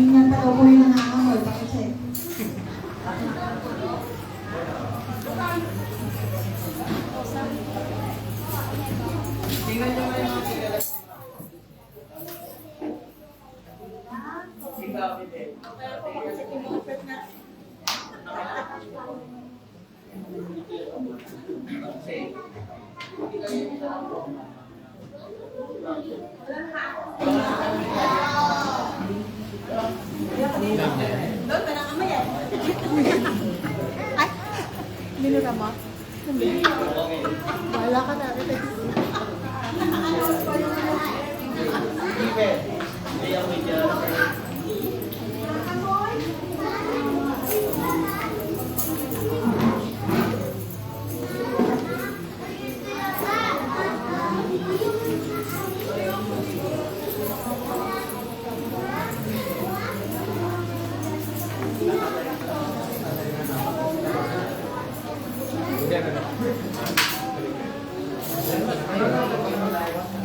Kanina pa daw po yung nangangamoy. Pakisip. Tingnan nyo nga yung mga tigalas. Ikapit eh. Doon, parang kamay yan. Ay, binura mo? Wala ka na.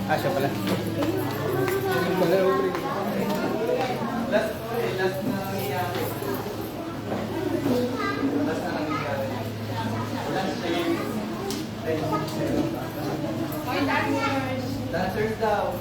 Ah, siya pala. Last na nangyayari. Dancers daw.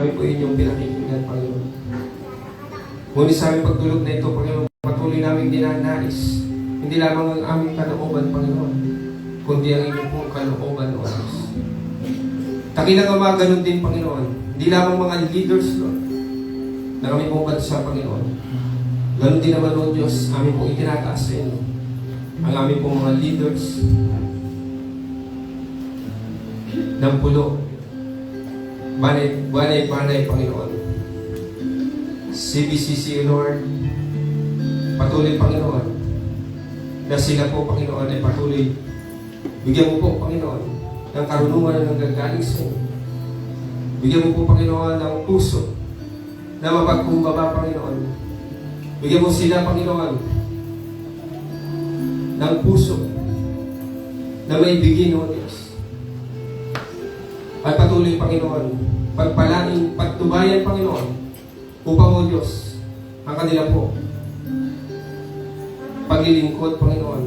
Kami po inyong pinakikinggan, Panginoon. Ngunit sa aming pagtulog na ito, Panginoon, patuloy namin dinanais, hindi lamang ang aming kalooban, Panginoon, kundi ang inyong pong kalooban, O Diyos. Takilang Ama, ganun din, Panginoon. Hindi lamang mga leaders, Lord, na kami pong bansa, Panginoon. Ganun din naman, O Diyos, aming pong itinataas sa inyo. Ang aming pong mga leaders ng pulo, banay, Panginoon. CBCC, Lord, patuloy, Panginoon, na sila po, Panginoon, ay patuloy. Bigyan mo po, Panginoon, ng karunungan ng gagaling sa inyo. Bigyan mo po, Panginoon, ng puso na mapagkumbaba, Panginoon. Bigyan mo sila, Panginoon, ng puso na may bigin, O Diyos. At patuloy, Panginoon, pagpalain, pagtubayan, Panginoon, upang, O Diyos, ang kanila po paglilingkod, Panginoon,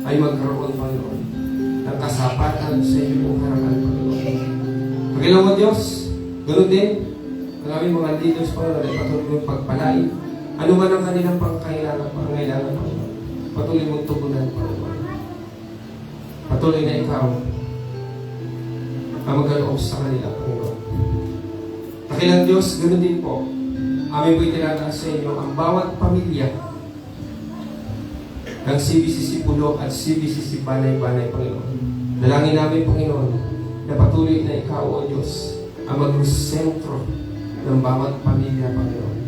ay magkaroon, Panginoon, ng kasapatan sa iyong harapan, Panginoon. Panginoon, O Diyos, ganoon din ang aming mga leaders, Panginoon, ay patuloy mong pagpalain. Ano man ang kanilang pangkailangan, Panginoon, patuloy mong tugunan, Panginoon. Patuloy na ikaw ang magkaloob sa kanila, Panginoon. Takilang Diyos, ganoon din po, amin po'y tinataas sa inyo ang bawat pamilya ng CBCC Pulo at CBCC Banay-Banay, Panginoon. Dalangin namin, Panginoon, na patuloy na ikaw, O Diyos, ang mag-sentro ng bawat pamilya, Panginoon.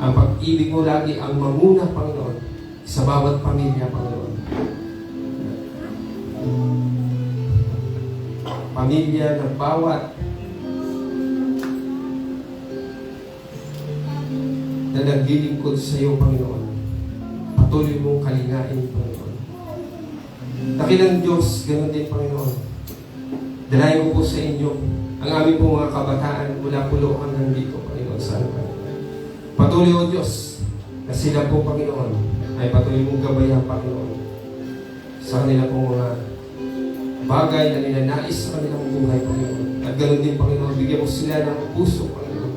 Ang pag-ibig mo lagi ang mamuna, Panginoon, sa bawat pamilya, Panginoon. Pamilya ng bawat na naglilingkod sa iyo, Panginoon. Patuloy mong kalingain, Panginoon. Dakilang Diyos, ganoon din, Panginoon. Dalayan ko po sa inyo ang aming po mga kabataan mula pulo hanggang dito, Panginoon, sa lugar. Patuloy, O Diyos, na sila po, Panginoon, ay patuloy mong gabayan, Panginoon, sa kanila pong mga bagay na ninanais sa kanilang buhay, Panginoon. At ganoon din, Panginoon, bigyan mo sila ng puso, Panginoon,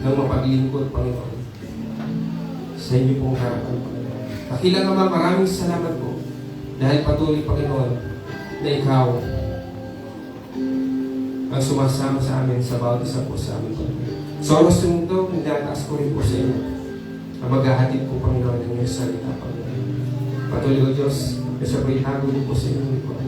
ng mapaglingkod, Panginoon, sa inyo pong harapan, Panginoon. Kakilang Ama, maraming salamat po dahil patuloy, Panginoon, na ikaw ang sumasama sa amin sa bawat isa po sa amin, Panginoon. So, ang gusto ito, nagtataas ko rin po sa inyo. Ang maghahatid po, Panginoon, ng iyong salita, Panginoon. Patuloy ko, Diyos, na sa itago po sa inyong likod.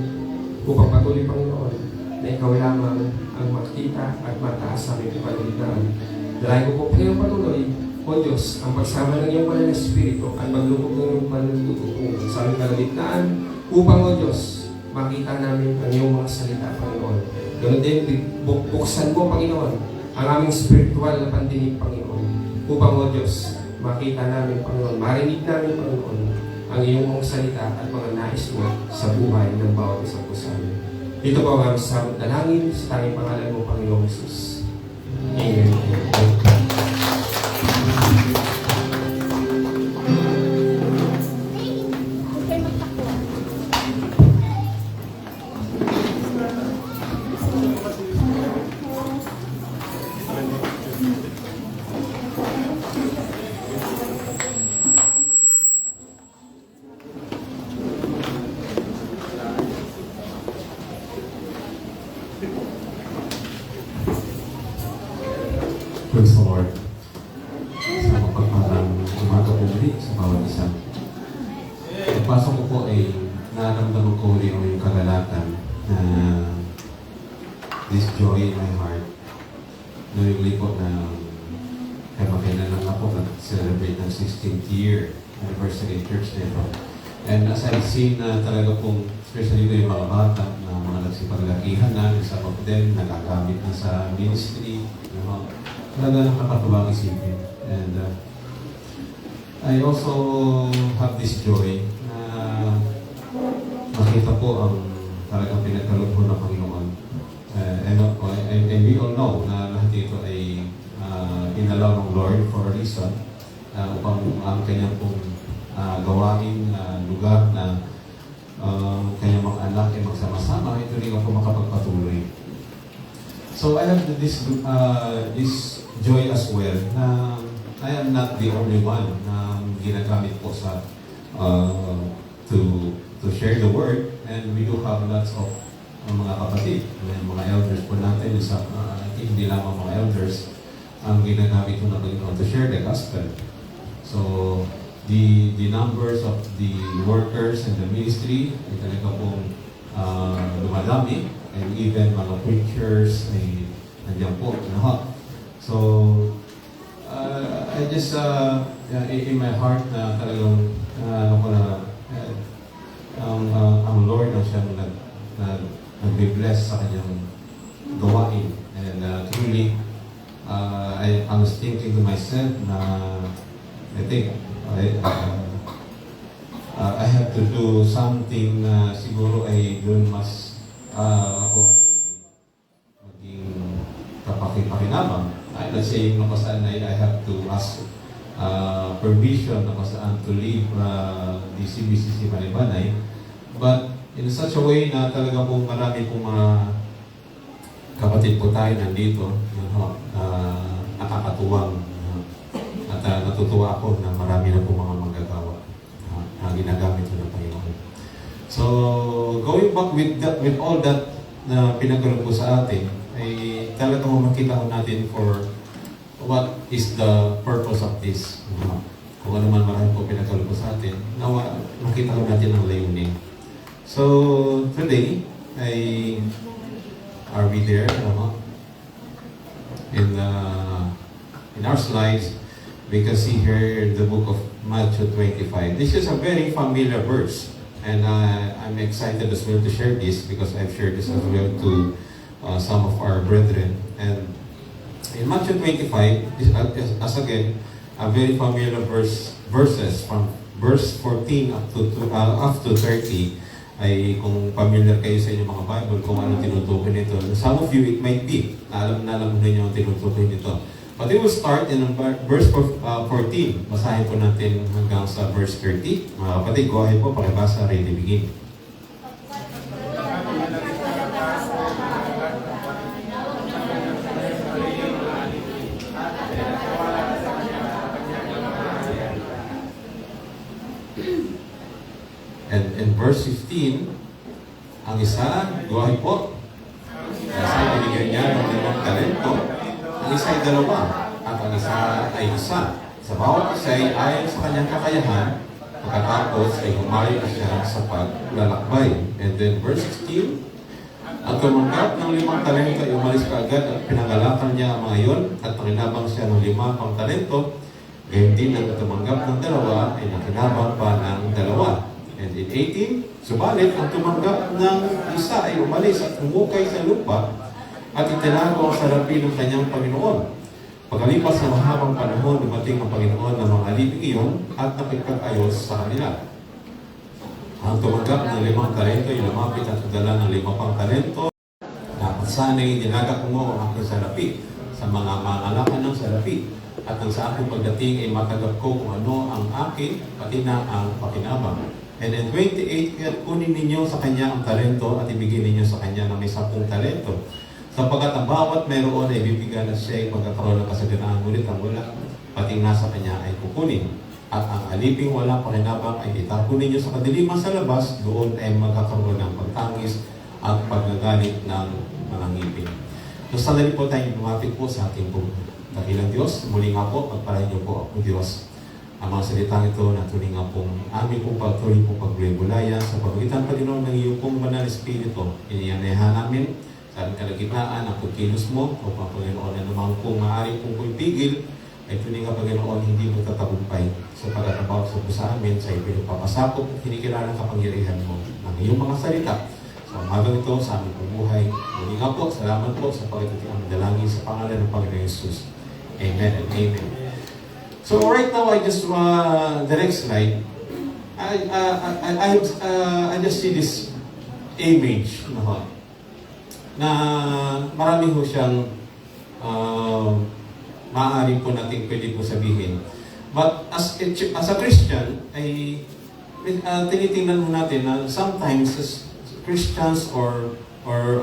Upang patuloy, Panginoon, na ikaw lamang ang makita at mataas sa aming pagalitan. Dalayan ko po, Panginoon, patuloy, O Diyos, ang pagsama ng iyong banal na Espiritu at maglubog ng iyong panuntutunan sa aming kalagitnaan upang, O Diyos, makita namin ang iyong mga salita, Panginoon. Ganun din, buksan mo, Panginoon, ang aming spiritual na pandinig, Panginoon, upang, O Diyos, makita namin, Panginoon, marinig namin, Panginoon, ang iyong mga salita at mga nais mo sa buhay ng bawat isang po sa amin. Ito po ang aming samot dalangin sa tanging pangalan mo, Panginoong Jesus. Amen. Praise the Lord. Sa mapagpalang umaga po muli sa bawat isa. Pagpasok ko po ay naramdaman ko rin yung kagalatan na this joy in my heart. Nalili po na kaimakailan lang ako nag-celebrate ng 16th year anniversary church nito. And as I see na talaga pong, especially yung mga bata na mga nagsipaglakihan na, isa pa po din, nagagamit na sa ministry, talaga nakakatuwang isipin. And I also have this joy na makita po ang talagang pinagkaloob po ng Panginoon. And we all know na lahat ito ay inalaw ng Lord for a reason upang ang kanyang pong gawain lugar na kanyang mga anak ay magsama-sama, ito rin ako makapagpatuloy. So I have this joy as well na I am not the only one na ginagamit po sa to share the word, and we do have lots of mga kapatid, mga elders po natin, hindi lamang mga elders ang ginagamit po na Panginoon to share the gospel. So the numbers of the workers and the ministry ay talaga pong lumadami, and even mga preachers ay nandiyan po lahat. So I just in my heart na talagang ang Lord na siya nagbe-bless sa kanyang gawain, and truly I was thinking to myself na I think I have to do something na siguro ay doon mas ako ay maging kapakipakinabang. I'm not saying na saan I have to ask permission na saan to leave the CBCC Malibanay, but in such a way na talaga pong marami pong mga kapatid po tayo nandito, nakakatuwang at natutuwa ako na marami na pong mga manggagawa na ginagamit ko ng Panginoon. So, going back with all that na pinagkaroon po sa atin, ay talagang makita ko natin for what is the purpose of this. Kung ano man marami po pinagkaroon po sa atin, makita ko natin ang layunin. So, today, are we there? In our slides, we can see here the book of Matthew 25. This is a very familiar verse, and I'm excited as well to share this because I've shared this as well to some of our brethren. And in Matthew 25, this as again a very familiar verses from verse 14 up to 30. Ay kung familiar kayo sa inyong mga Bible, kung ano tinutukoy nito. Some of you, it might be, alam ninyo ang tinutukoy nito. But we will start in verse 14. Basahin po natin hanggang sa verse 30. Mga kapatid, go ahead po, pakibasa, ready, begin. And in verse 15, ang isa, go ahead po. Nasa binigyan niya ang isa ay dalawa, at ang isa ay isa. Sa bawat isa ay ayon sa kanyang kakayahan, pagkatapos ay humayo na siya sa paglalakbay. And then verse 16, at tumanggap ng 5 talento ay umalis kaagad at pinangalakan niya ang mga iyon at pakinabang siya ng 5 pang talento. Gayon din ang tumanggap ng 2 ay nakinabang pa ng 2. And in 18, subalit ang tumanggap ng isa ay umalis at umukay sa lupa at itinago ang salapi ng kanyang Panginoon. Pagkalipas ng mahabang panahon, dumating ang Panginoon ng mga aliping iyon at nakipag-ayos sa kanila. Ang tumanggap ng 5 talento ay lumapit at nagdala ng 5 pang talento. Dapat sana'y dinagak mo ang aking salapi sa mga mangalakan ng salapi. At ang sa aking pagdating ay matagap ko kung ano ang akin, pati na ang pakinabang. And in 28, kaya kunin ninyo sa kanya ang talento at ibigay ninyo sa kanya ng 10 talento. Sapagkat ang bawat mayroon ay bibigyan at siya ay magkakaroon ng kasaganaan, ngunit ang wala, pati nasa kanya ay kukunin. At ang aliping wala pakinabang ay itapon ninyo sa kadiliman sa labas, doon ay magkakaroon ng pagtangis at paggagalit ng mga ngipin. So sandali po tayong lumapit po sa ating dakilang Diyos. Muli nga po, pagpalain niyo po ako Diyos. Ang mga salitang ito na tuloy nga pong aming pong pagtuloy pong pagbulay-bulaya sa pamagitan Panginoon ng iyong pong banal Espiritu. Iniyanehan namin sa aming kalagitnaan ang pagkilos mo o Panginoon na naman kung maaari pong pipigil ay tuloy nga Panginoon hindi mo tatagumpay sa pagkatabaw sa po sa amin sa ipinagpapasakop at kinikilala ng kapangyarihan mo ng iyong mga salita. Sa umagang ito sa aming pagbuhay. Muli nga po, salamat po sa pagkakiti ang dalangin sa pangalan ng Panginoon Jesus. Amen and amen. So right now, I just the next slide. I just see this image na marami ho siyang maaari po natin pwede po sabihin. But as a Christian, ay tinitingnan mo natin na sometimes as Christians or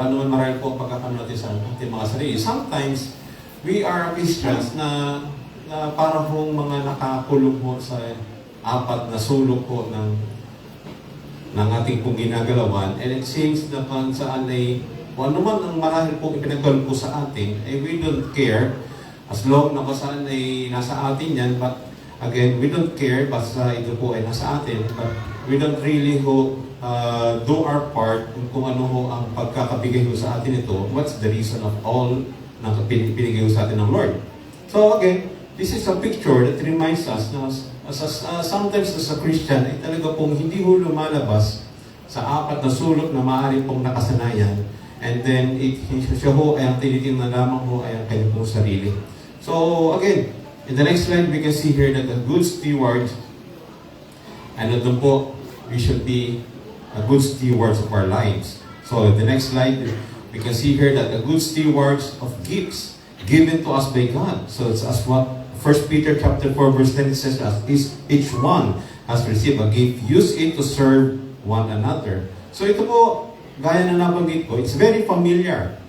ano man marami po pagkakano natin sa ating mga sarili, sometimes we are Christians na para hong mga nakakulong po sa 4 na sulok po ng ating pong ginagalawan. And it seems na kung saan ay kung ano man ang marahil po ipinagkalong po sa atin, ay we don't care as long na kung saan ay nasa atin yan. But again, we don't care basta ito po ay nasa atin. But we don't really do our part kung ano ho ang pagkakabigay ho sa atin ito. What's the reason of all na pinigay ho sa atin ng Lord? So again, this is a picture that reminds us na sometimes as a Christian ay talaga pong hindi ho lumalabas sa 4 na sulok na maaari pong nakasanayan. And then, siya ho ay ang tinitingnan lamang ho ay ang kanyang pong sarili. So again, in the next slide, we can see here that a good steward, and doon po, we should be a good stewards of our lives. So the next slide, we can see here that a good stewards of gifts given to us by God. So it's as what 1 Peter chapter 4 verse 10 says, as each one has received a gift, use it to serve one another. So ito po, gaya na nabanggit ko, it's very familiar.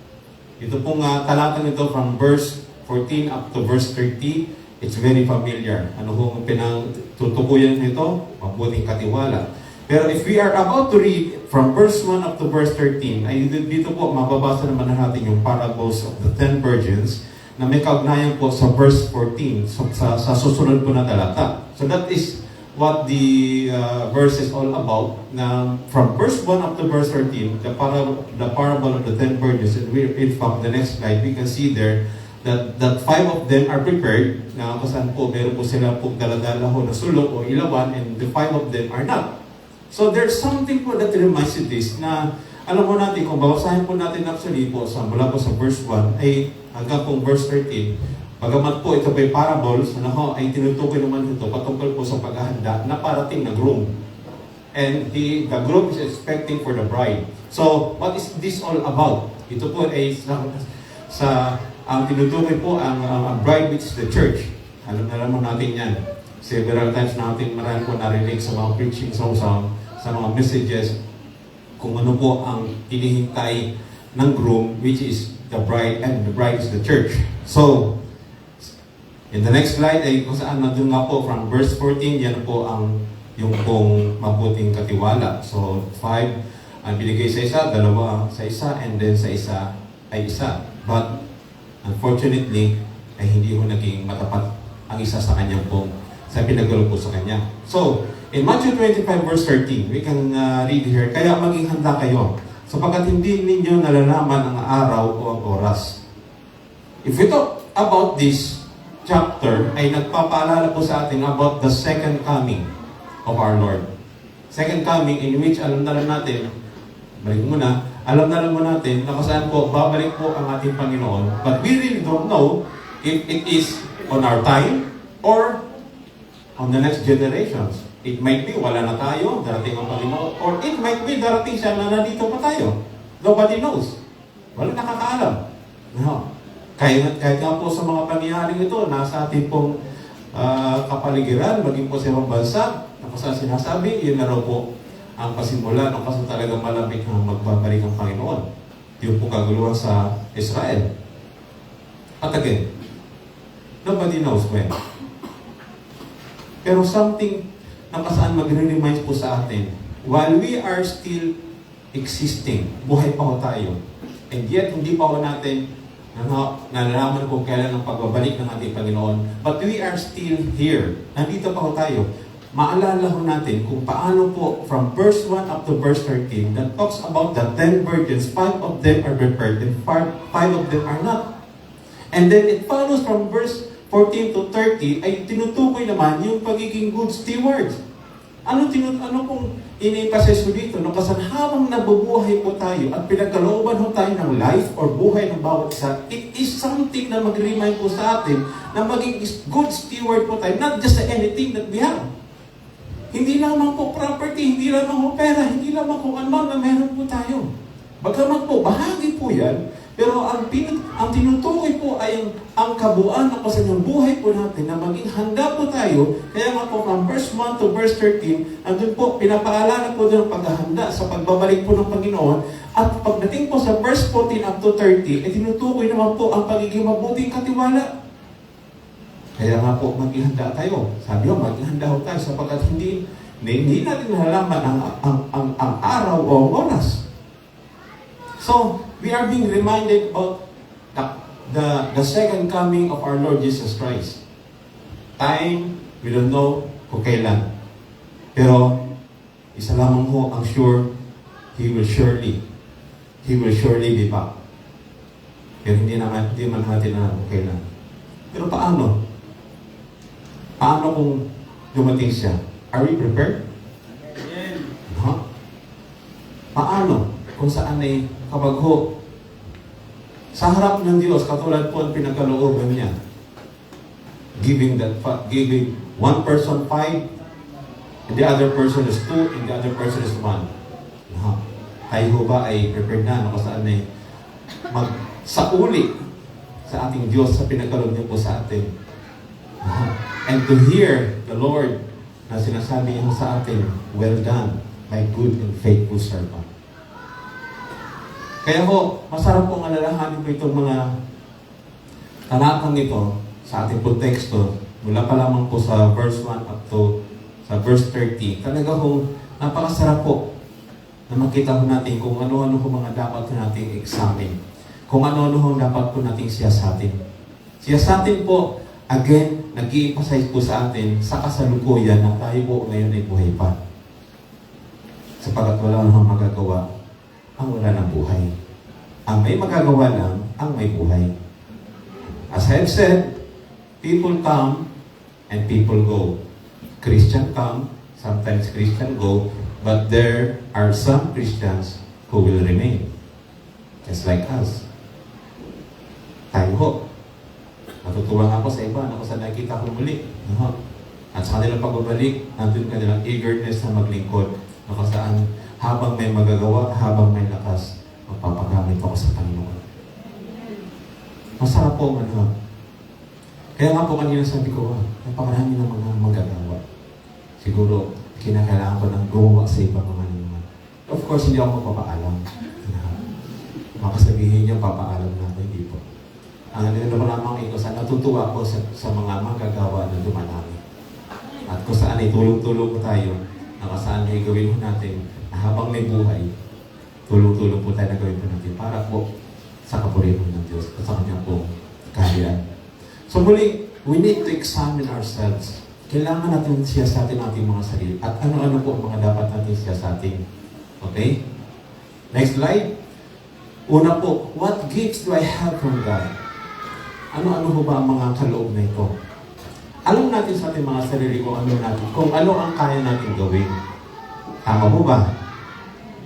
Ito pong talatang ito from verse 14 up to verse 30, it's very familiar. Ano kung pinangtutukuyan nito? Mabuting katiwala. Pero if we are about to read from verse 1 up to verse 13, ay dito po mababasa naman natin yung parables of the 10 virgins na may kaugnayan po sa verse 14 sa susunod po na talata. So that is what the verse is all about. Na from verse 1 up to verse 13, the parable of the 10 virgins, and we read from the next slide, we can see there that 5 of them are prepared, na kasan po, meron po sila po daladala ho na sulok o ilawan, and the 5 of them are not. So there's something po that reminds you this, na alam mo natin, kung babasahin po natin actually po, mula po sa verse 1, ay hanggang po verse 13, bagamat po ito by parables, ay tinutukoy naman ito patungkol po sa paghahanda na parating na groom. And the groom is expecting for the bride. So, what is this all about? Ito po ay ang tinutukoy po ang bride, which is the church. Alam mo natin yan. Several times natin marami po narinig sa mga preaching songs, sa mga messages, kung ano po ang hinihintay ng groom, which is the bride, and the bride is the church. So, in the next slide ay kung saan nandun nga po from verse 14, yan po ang yung pong mabuting katiwala. So, 5 ang binigay sa isa, 2 sa isa, and then sa isa ay isa. But, unfortunately, ay hindi ho naging matapat ang isa sa kanyang pong sa pinagalo po sa kanya. So, in Matthew 25 verse 13, we can read here, kaya maging handa kayo, sapagkat hindi ninyo nalalaman ang araw o ang oras. If we talk about this chapter, ay nagpapaalala po sa atin about the second coming of our Lord. Second coming in which alam na lang natin, alam na lang mo natin na kasaan po, babalik po ang ating Panginoon. But we really don't know if it is on our time or on the next generations. It might be wala na tayo, darating ang Panginoon, or it might be darating siya na nandito pa tayo. Nobody knows. Wala nakakaalam. No. Kahit nga po sa mga pangyayaring ito, nasa ating pong kapaligiran, maging po sa ibang bansa, na kung saan sinasabi, yun na raw po ang pasimula ng kaso talagang malamig na magbabalik ang Panginoon. Yung po kaguluhan sa Israel. At again, nobody knows when. Pero something na kasaan magre-remind po sa atin, while we are still existing, buhay pa ho tayo, and yet hindi pa ho natin nalalaman kung kailan ang pagbabalik ng ating Panginoon, but we are still here. Nandito pa ho tayo. Maalala ho natin kung paano po from verse 1 up to verse 13 that talks about the 10 virgins, 5 of them are prepared and 5 of them are not. And then it follows from verse 14 to 30 ay tinutukoy naman yung pagiging good stewards. Ano pong ini-emphasize ko dito? No, kasi habang nabubuhay po tayo at pinagkalooban ho tayo ng life or buhay ng bawat isa, it is something na mag-remind po sa atin na maging good steward po tayo, not just anything that we have. Hindi lamang po property, hindi lamang po pera, hindi lamang kung ano na meron po tayo. Bagamat po, bahagi po yan, pero ang tinutukoy po ay ang kabuuan ng kasanyang buhay po natin na maging handa po tayo. Kaya nga po from verse 1 to verse 13, andun po, pinapaalala po doon ang paghahanda sa pagbabalik po ng Panginoon. At pagdating po sa verse 14 up to 30, ay tinutukoy naman po ang pagiging mabuting katiwala. Kaya nga po, maging handa tayo. Sabi ko, maging handa ho tayo sapagkat hindi natin nalalaman ang araw o oras. So, we are being reminded about the second coming of our Lord Jesus Christ. Time, we don't know kung kailan. Pero, isa lamang ho ang sure, He will surely be back. Pero hindi man natin na kung kailan. Pero paano? Paano kung dumating siya? Are we prepared? Huh? Paano? Kung saan ay kapag ho, sa harap ng Diyos, katulad po ang pinagkalooban niya, giving one person 5, and the other person is 2, and the other person is 1. Tayo ho ba ay prepared na, kung saan ay magsauli sa ating Diyos sa pinagkaloob niya po sa atin. And to hear the Lord na sinasabi niya sa atin, well done, my good and faithful servant. Kaya ho, masarap pong alalahanin po itong mga talatang ito sa ating po teksto, mula pa lamang po sa verse 1 up to sa verse 30. Talaga ho, napakasarap po na makita ho natin kung ano-ano ho mga dapat nating examine. Kung ano-ano ho dapat po nating siyasatin. Siyasatin po, again, nag-i-emphasize po sa atin sa kasalukuyan na tayo po ngayon ay buhay pa. Sapagat wala nang magagawa ang wala ng buhay. Ang may magagawa lang, ang may buhay. As I have said, people come and people go. Christian come, sometimes Christian go, but there are some Christians who will remain. Just like us. Tayo ho. Natutuwa nga ako sa iba na kung saan nakikita ko muli. At sa kanilang pagbabalik, nandun kanilang eagerness na maglingkod na kung saan habang may magagawa, habang may lakas, magpapagamit ako sa Panginoon. Masarap po man. Kaya nga po kanina sabi ko, napakarami ng mga magagawa. Siguro, kinakailangan ko ng gumawa sa ibang mga naman. Of course, hindi ako magpapaalam. Makasabihin niyo, papaalam na ako, hindi po. Ang naman lamang ito, natutuwa ko sa mga magagawa na dumanami. At kung saan ay tulong-tulong po tayo, na kung saan ay gawin mo natin, na habang may buhay, tulong-tulong po tayo na gawin po natin para po sa kapurihan ng Diyos at sa kanyang pong kaharian. So muli, we need to examine ourselves. Kailangan natin siyasatin ating mga sarili. At ano-ano po ang mga dapat natin siyasatin. Okay? Next slide. Una po, what gifts do I have from God? Ano-ano ho ba ang mga kaloob na ito? Alam natin sa ating mga sarili kung ano ang kaya natin gawin. Tama po ba?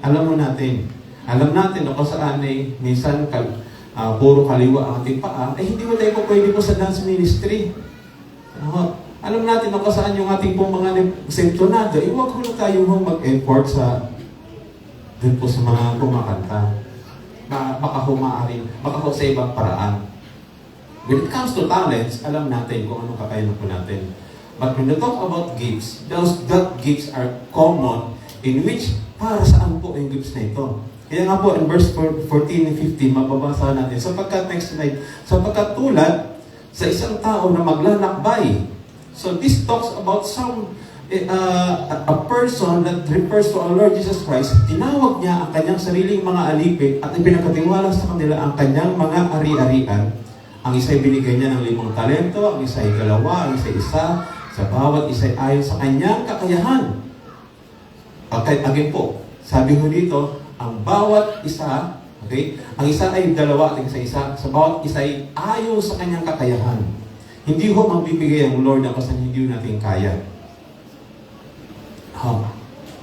Alam mo natin. Alam natin na kung saan ay minsan puro kaliwa ang ating paa, ay hindi mo tayo po pwede po sa dance ministry. Alam natin na kung saan yung ating pong mga sentonado, huwag ko na tayo mag-effort sa dun po sa mga kumakanta. Baka sa ibang paraan. When it comes to talents, alam natin kung anong kakayanan po natin. But when you talk about gifts, that gifts are common in which para saan po yung gifts na ito. Kaya nga po in verse 14 and 15, mababasa natin, next slide, sapagkat tulad sa isang tao na maglalakbay. So this talks about a person that refers to our Lord Jesus Christ. Tinawag niya ang kanyang sariling mga alipin at ipinagkatiwala sa kanila ang kanyang mga ari-arian. Ang isa'y binigay niya ng 5 talento, ang isa'y 2, ang isa'y 1, sa bawat isa'y ayon sa kanyang kakayahan. Again po, sabi ko dito, ang bawat isa, okay, ang isa ay 2 at ang isa, sa bawat isa ay ayon sa kanyang kakayahan. Hindi ho magbibigay ang Lord ng kasi hindi natin kaya.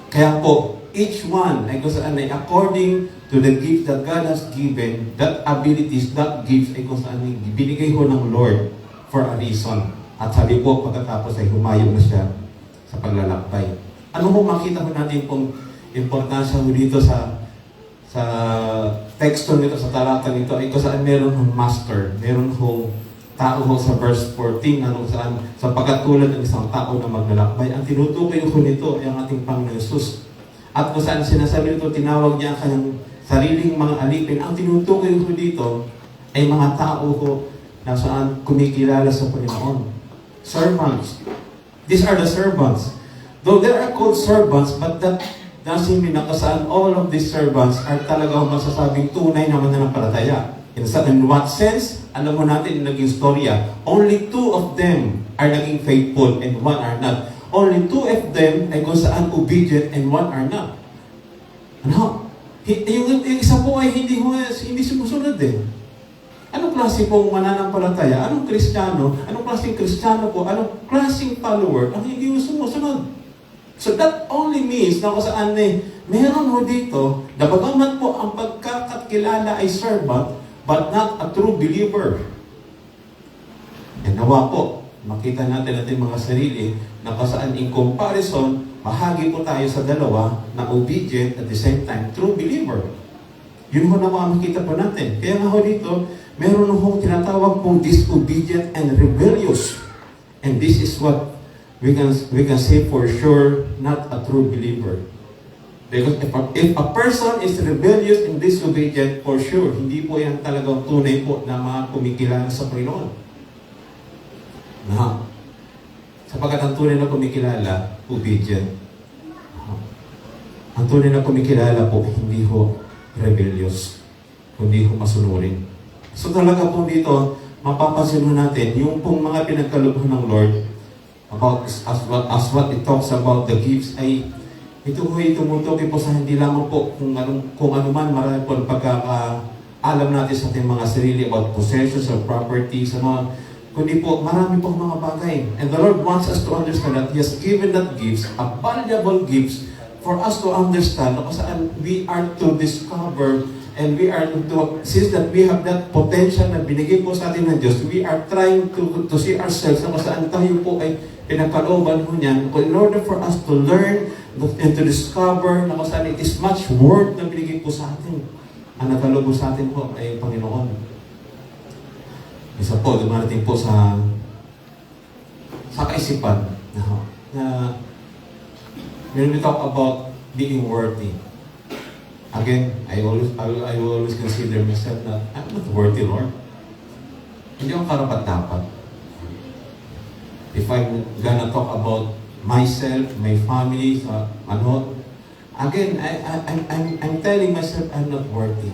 Kaya po, each one ay kung saan ay according to the gift that God has given, that abilities, that gifts ay kung saan ay binigay ho ng Lord for a reason. At sabi po, pagkatapos ay humayo na siya sa paglalakbay. Ano ho makita ho natin pong importansya ho dito sa teksto nito, sa talata nito, ay kung saan meron hong master, meron hong tao ho sa verse 14, ano saan, sapagkat tulad ng isang tao na maglalakbay, ang tinutukoy ko nito ay ang ating Panginoon Jesus. At kung saan sinasabi nito, tinawag niya ang kanyang sariling mga alipin, ang tinutukoy ko dito ay mga tao ho na saan kumikilala sa Panginoon. Servants. These are the servants. Though they are called servants, but that doesn't mean na kasaan all of these servants are talagang masasabing tunay na mananampalataya. In what sense? Alam mo natin yung naging storya. Only 2 of them are naging faithful and 1 are not. Only 2 of them ay kung saan obedient and 1 are not. Ano? Yung isa po ay hindi sumusunod eh. Anong klase pong mananampalataya? Anong Kristiyano? Anong klaseng Kristiyano po? Anong klaseng follower? Ang hindi sumusunod. So that only means na kung saan meron ho dito, bagaman po ang pagkakakilala ay servant, but not a true believer. And nawa po, makita natin mga sarili na kung saan in comparison, bahagi po tayo sa dalawa na obedient at the same time, true believer. Yun ho naman makita po natin. Kaya nga ho dito, meron ho tinatawag pong disobedient and rebellious. And this is what we can say for sure, not a true believer. Because if a person is rebellious and disobedient, for sure, hindi po yan talagang tunay po na mga kumikilala sa Panginoon. Sapagkat ang tunay na kumikilala, obedient. Ang tunay na kumikilala po, hindi ho rebellious, hindi ho masunurin. So talaga po dito, mapapansin ho natin, yung pong mga pinagkalooban ng Lord, about as what it talks about the gifts, ay ito ho'y tumutukoy po sa hindi lamang po kung ano man marami po pagkakaalam natin sa ating mga sarili about possessions or properties, kundi po marami po mga bagay. And the Lord wants us to understand that He has given that gifts, a valuable gifts, for us to understand kung saan we are to discover and we are to, since that we have that potential na binigay po sa atin ng Diyos, we are trying to see ourselves na kung saan tayo po ay pinagkalooban po niyan in order for us to learn and to discover na kung saan it is much worth na binigay po sa atin. Ang nakaloob po sa atin po ay Panginoon. Isa po, dumarating po sa kaisipan na when we talk about being worthy, again, I will always consider myself that I'm not worthy, Lord. Hindi ako karapat-dapat. If I'm gonna talk about myself, my family, again, I'm telling myself I'm not worthy.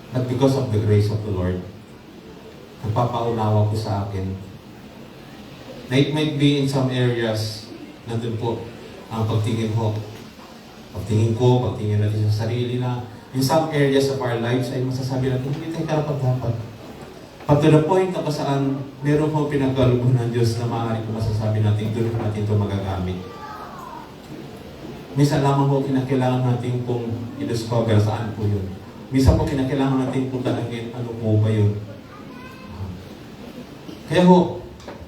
But because of the grace of the Lord, nagpapaunawa po sa akin. Na it might be in some areas, nandun po ang pagtingin ko. Pagtingin natin sa sarili na in some areas of our lives ay masasabi natin, hindi tayo karapat-dapat. But to the point na saan meron pong pinagkalooban ng Diyos na maaari ko masasabi natin, doon natin ito magagamit. Minsan lamang po kinakailangan natin kung i-discover saan po yun. Minsan po kinakailangan natin kung talangin ano po ba yun. Kaya ho,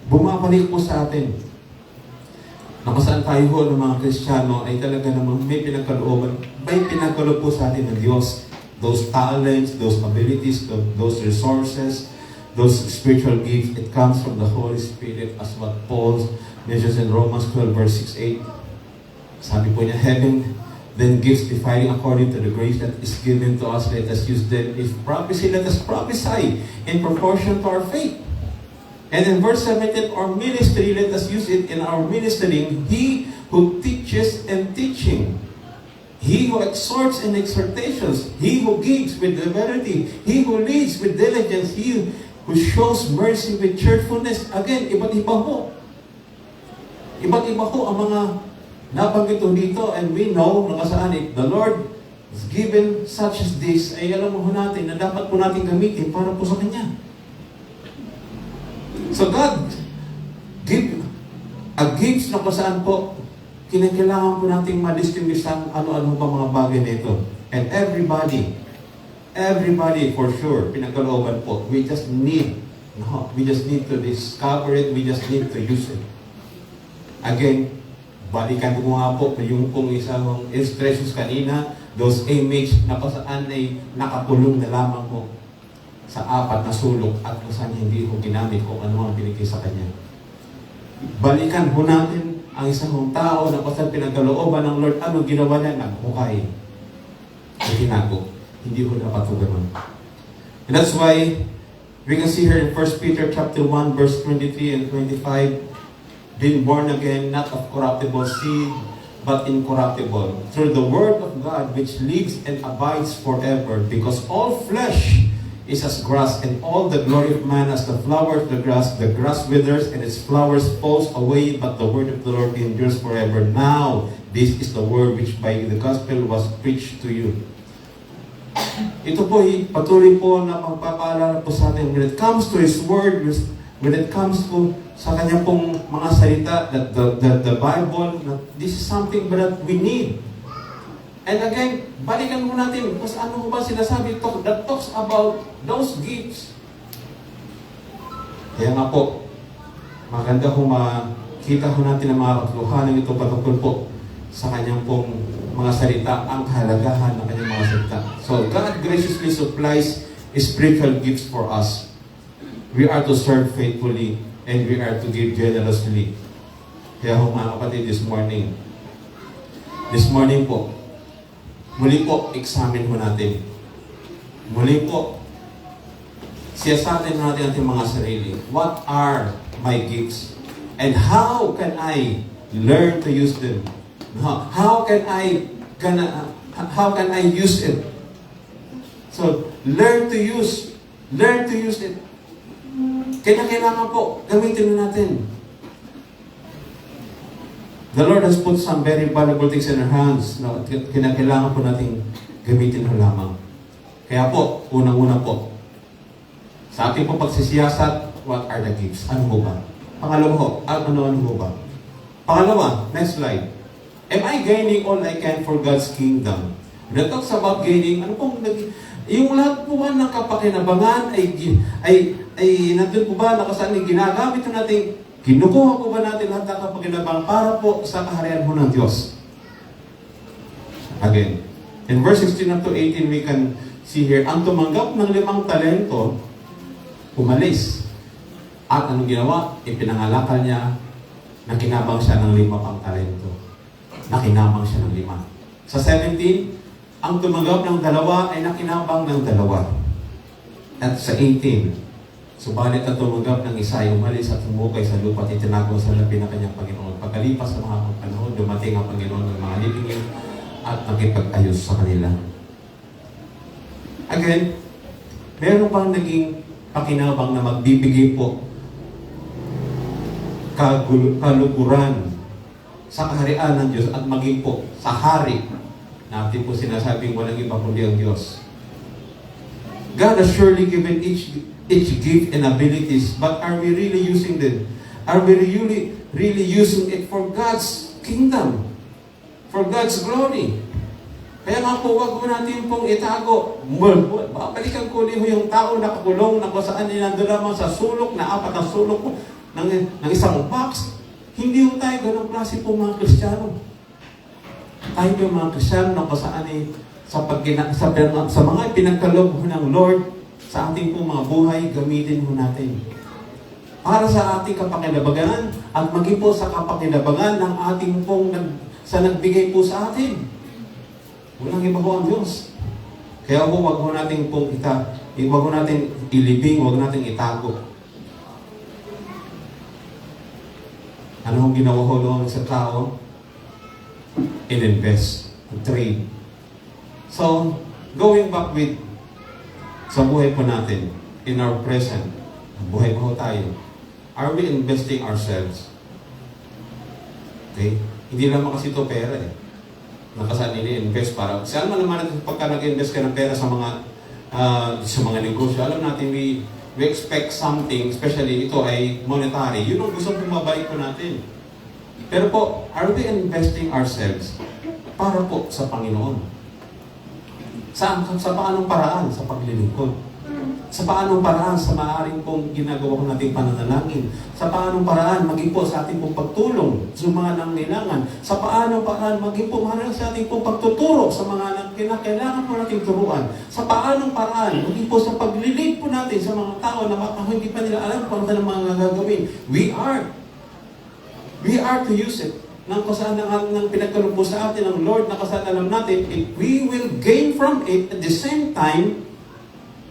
bumabalik po sa atin. Nakasaan tayo ho ng mga Kristiyano ay talaga namang may pinagkalooban. May pinagkaloob po sa atin ng Diyos. Those talents, those abilities, those resources, those spiritual gifts, it comes from the Holy Spirit as what Paul mentions in Romans 12 verse 6-8. Sabi po niya, heaven then gives dividing according to the grace that is given to us. Let us use them. If prophecy, let us prophesy in proportion to our faith. And in verse 17, our ministry, let us use it in our ministering. He who teaches and teaching. He who exhorts in exhortations. He who gives with liberty. He who leads with diligence. He who shows mercy with cheerfulness. Again, iba't iba ho. Iba't iba ho ang mga nabanggit dito. And we know, nakasaan, if the Lord is given such as this, ay alam mo natin na dapat po natin gamitin para po sa Kanya. So God gives na kung saan po kinakailangan po nating ma-distinguish ang ano-ano pa mga bagay nito. And everybody for sure, pinagkalooban po. We just need to discover it, we just need to use it. Again, balikan ko nga po yung kung isang illustrations kanina, those image na kung saan ay nakapulong na lamang po sa 4 na sulok at kung saan hindi ko ginamit kung ano ang binigay sa Kanya. Balikan po natin ang isang tao na kung saan pinagkalooban ng Lord, ano ginawa niya? Nagmukay. Itinago. Hindi ko dapat po ganoon. And that's why we can see here in 1 Peter chapter 1 verse 23 and 25, being born again, not of corruptible seed, but incorruptible, through the word of God which lives and abides forever, because all flesh is as grass, and all the glory of man as the flower of the grass. The grass withers, and its flowers falls away, but the word of the Lord endures forever. Now, this is the word which by the gospel was preached to you. Ito po, patuloy po na magpapaalala po sa atin when it comes to His word, when it comes to sa Kanya pong mga salita, that the Bible, that this is something that we need. And again, balikan mo natin kung ano ba sinasabi that talks about those gifts. Kaya nga po, maganda kung makita ko natin ang mga katuluhanan ito patungkol po sa Kanyang pong mga salita, ang kahalagahan ng Kanyang mga salita. So, God graciously supplies spiritual gifts for us. We are to serve faithfully and we are to give generously. Kaya ho mga kapatid, this morning po, muli po, examine mo natin. Muli po, siyasatin natin ating mga sarili. What are my gifts? And how can I learn to use them? How can I use it? So, learn to use it. Kailangan po, gamitin na natin. The Lord has put some very valuable things in our hands na kinakailangan po natin gamitin ho lamang. Kaya po, unang-una po, sa ating po pagsisiyasat, what are the gifts? Ano ho ba? Pangalawa ho, ano ho ba? Pangalawa, next slide. Am I gaining all I can for God's kingdom? When it talks about gaining, ano pong yung lahat po ba ng kapakinabangan ay nandun po ba nakasaan yung ginagamit natin? Kinukuha po ba natin lahat ng kapakinabangan para po sa kaharian po ng Diyos? Again, in verse 16 up to 18, we can see here, ang tumanggap ng 5 talento, umalis. At anong ginawa? Ipinangalakal niya, nakinabang siya ng 5 pang talento. Nakinabang siya ng 5. Sa 17, ang tumanggap ng 2 ay nakinabang ng 2. At sa 18, subalit at tumanggap ng 1 ay umalis at humukay sa lupa at itinago sa labi ng kanyang Panginoon. Pagkalipas ng mga panahon, dumating ang Panginoon ng mga libingin at nakipag-ayos sa kanila. Again, meron pang naging pakinabang na magbibigay po kaluguran sa kaharian ng Diyos at maging po sa hari natin po sinasabing walang iba kundi ang Diyos. God has surely given each gift and abilities, but are we really using them? Are we really using it for God's kingdom? For God's glory? Kaya nga po, wag mo natin pong itago. Babalikan ko ulit yung tao na kakulong na kung saan nandun lamang sa sulok, na 4 na sulok ng isang box. Hindi yung tayo ganong klase po mga Kristiyano. Tayo yung mga Kristiyano na kung saan sa mga pinagkaloob ng Lord sa ating po mga buhay, gamitin mo natin. Para sa ating kapakinabangan at maging po sa kapakinabangan ng ating pong sa nagbigay po sa atin. Walang iba po ang Diyos. Kaya po, wag mo natin pong wag mo natin ilibing, wag natin itago. Ano ang ginawa ko doon sa tao? In-invest, trade. So, going back with sa buhay po natin, in our present, buhay po tayo, are we investing ourselves? Okay? Hindi naman kasi ito pera eh. Nakasaan ini-invest para, kasi alam naman natin pagka nag-invest ka ng pera sa mga negosyo, alam natin we expect something, especially ito ay monetary. Yun ang gusto bumabalik po natin. Pero po, are we investing ourselves para po sa Panginoon? Sa paanong paraan? Sa paglilingkod. Sa paanong paraan sa maaaring pong ginagawa ko nating pananalangin. Sa paanong paraan maging po sa ating pong pagtulong sa mga nangailangan. Sa paanong paraan maging po sa ating pong pagtuturo sa mga kinakailangan po nating turuan. Sa paanong paraan maging po sa paglilid po natin sa mga tao na baka hindi pa nila alam kung ano mga gagawin. We are to use it. Nang kasaan ng pinagkaloob po sa atin ng Lord na kasaan alam natin, if we will gain from it at the same time,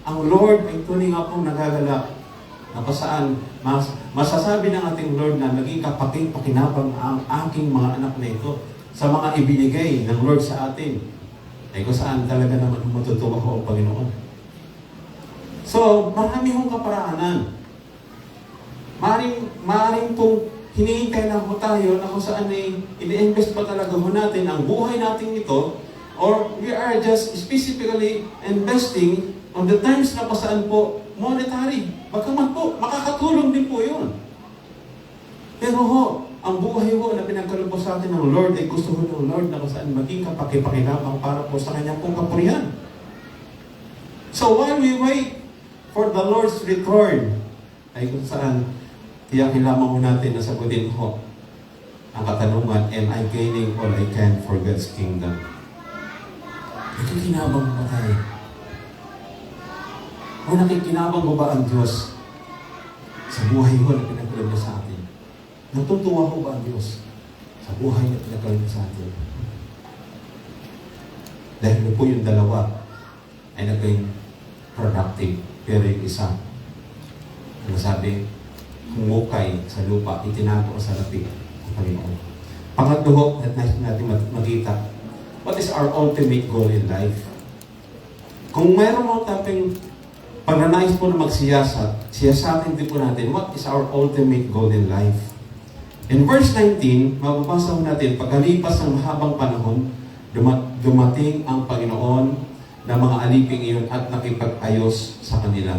ang Lord ay tunay nga pong nagagalak na kasaan masasabi ng ating Lord na naging kapakinabang ang aking mga anak na ito sa mga ibinigay ng Lord sa atin. Ay kung saan talaga naman matutuwa ko ang Panginoon. So, marami hong kaparaanan. Maaaring pong hinihintay lang po tayo na kung saan ay ini-invest pa talaga mo natin ang buhay natin ito, or we are just specifically investing on the times na pasaan po monetary. Bagaman po, makakatulong din po yun. Pero ang buhay ho na pinagkaloob po sa atin ng Lord ay gusto ho ng Lord na kung saan maging kapakipakinabang para po sa kanyang pong kapurihan. So while we wait for the Lord's return, ay kung saan tiyakin lamang ho natin na sagutin ho ang katanungan, am I gaining all I can for God's kingdom? Nakikinabang ba tayo? O nakikinabang mo ba ang Diyos sa buhay mo na pinagkaloob niya sa atin? Natutuwa ho ba ang Diyos sa buhay na pinagkaloob niya sa atin? Dahil po yung dalawa ay naging productive, pero yung isa, ano sabi, humukay sa lupa, itinago sa lapik ng Panginoon. Pangatlo ho, at natin makita, what is our ultimate goal in life? Kung mayroon mo taping pagnanais po na magsiyasat, siyasatin din po natin, what is our ultimate goal in life? In verse 19, mababasa ho natin, pagkalipas ng mahabang panahon, dumating ang Panginoon na mga aliping iyon at nakipag-ayos sa kanila.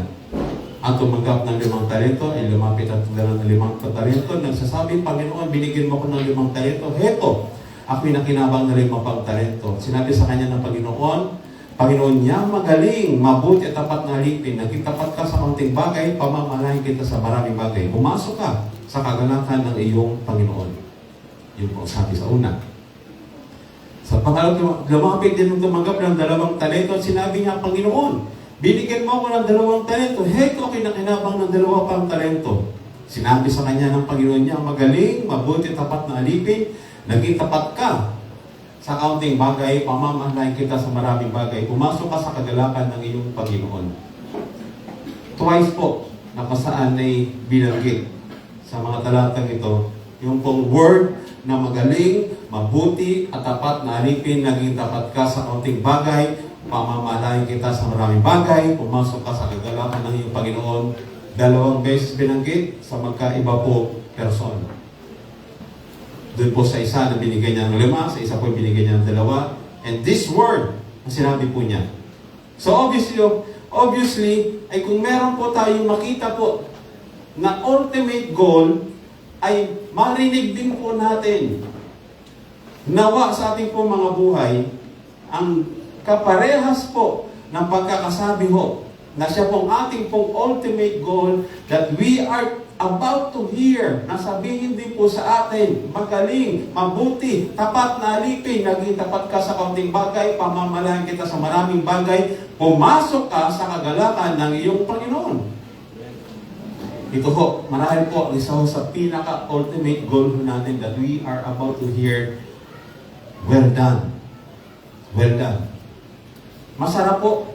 Ang tumanggap ng 5 talento ay lumapit at dala ng 5 talento. Nagsasabing, Panginoon, binigyan mo ko ng 5 talento. Heto, ako'y nakinabang na 5 talento. Sinabi sa kanya ng Panginoon niya, magaling, mabuti at tapat na alipin. Naging tapat ka sa kaunting bagay, pamamalahin kita sa maraming bagay. Pumasok ka sa kagalakan ng iyong Panginoon. Yun po sabi sa una. Sa pangalawa, lumapit din ng tumanggap ng 2 talento at sinabi niya, Panginoon, binigyan mo ako ng 2 talento. Heto, ako'y nakinabang ng 2 pang talento. Sinabi sa kanya ng Panginoon niya, magaling, mabuti, tapat na alipin. Naging tapat ka sa kaunting bagay, pamamalahin kita sa maraming bagay. Pumasok ka sa kagalakan ng iyong Panginoon. Twice po, na kasaan ay binanggit sa mga talatang ito, yung pong word na magaling, mabuti, at tapat na alipin, naging tapat ka sa kaunting bagay, pamamalayan kita sa maraming bagay, pumasok ka sa kagalakan ng iyong Panginoon. 2 beses binanggit sa magkaiba po person. Doon po sa isa na binigay niya ng 5, sa isa po binigay niya ng 2. And this word, ang sinabi po niya. So obviously, ay kung meron po tayong makita po na ultimate goal, ay marinig din po natin. Nawa sa ating po mga buhay, ang kaparehas po ng pagkakasabi ho, na siya pong ating pong ultimate goal that we are about to hear, na sabihin din po sa atin, magaling, mabuti, tapat na alipin, naging tapat ka sa kaunting bagay, pamamalayan kita sa maraming bagay, pumasok ka sa kagalakan ng iyong Panginoon. Ito ho, marahil po ang isa ho sa pinaka-ultimate goal natin that we are about to hear, well done. Well done. Masarap po.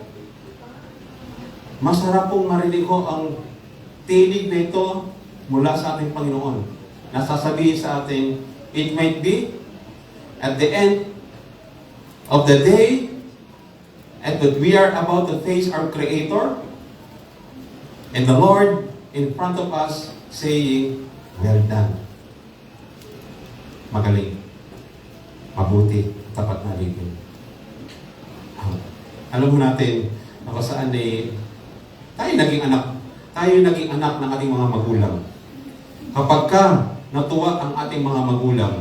Masarap pong marinig ko ang tinig na ito mula sa ating Panginoon. Nasasabihin sa atin, it might be at the end of the day and that we are about to face our Creator and the Lord in front of us saying, well done. Magaling. Mabuti. Tapat na ligin. Alam mo natin, na kung saan tayo naging anak ng ating mga magulang. Kapag ka natuwa ang ating mga magulang,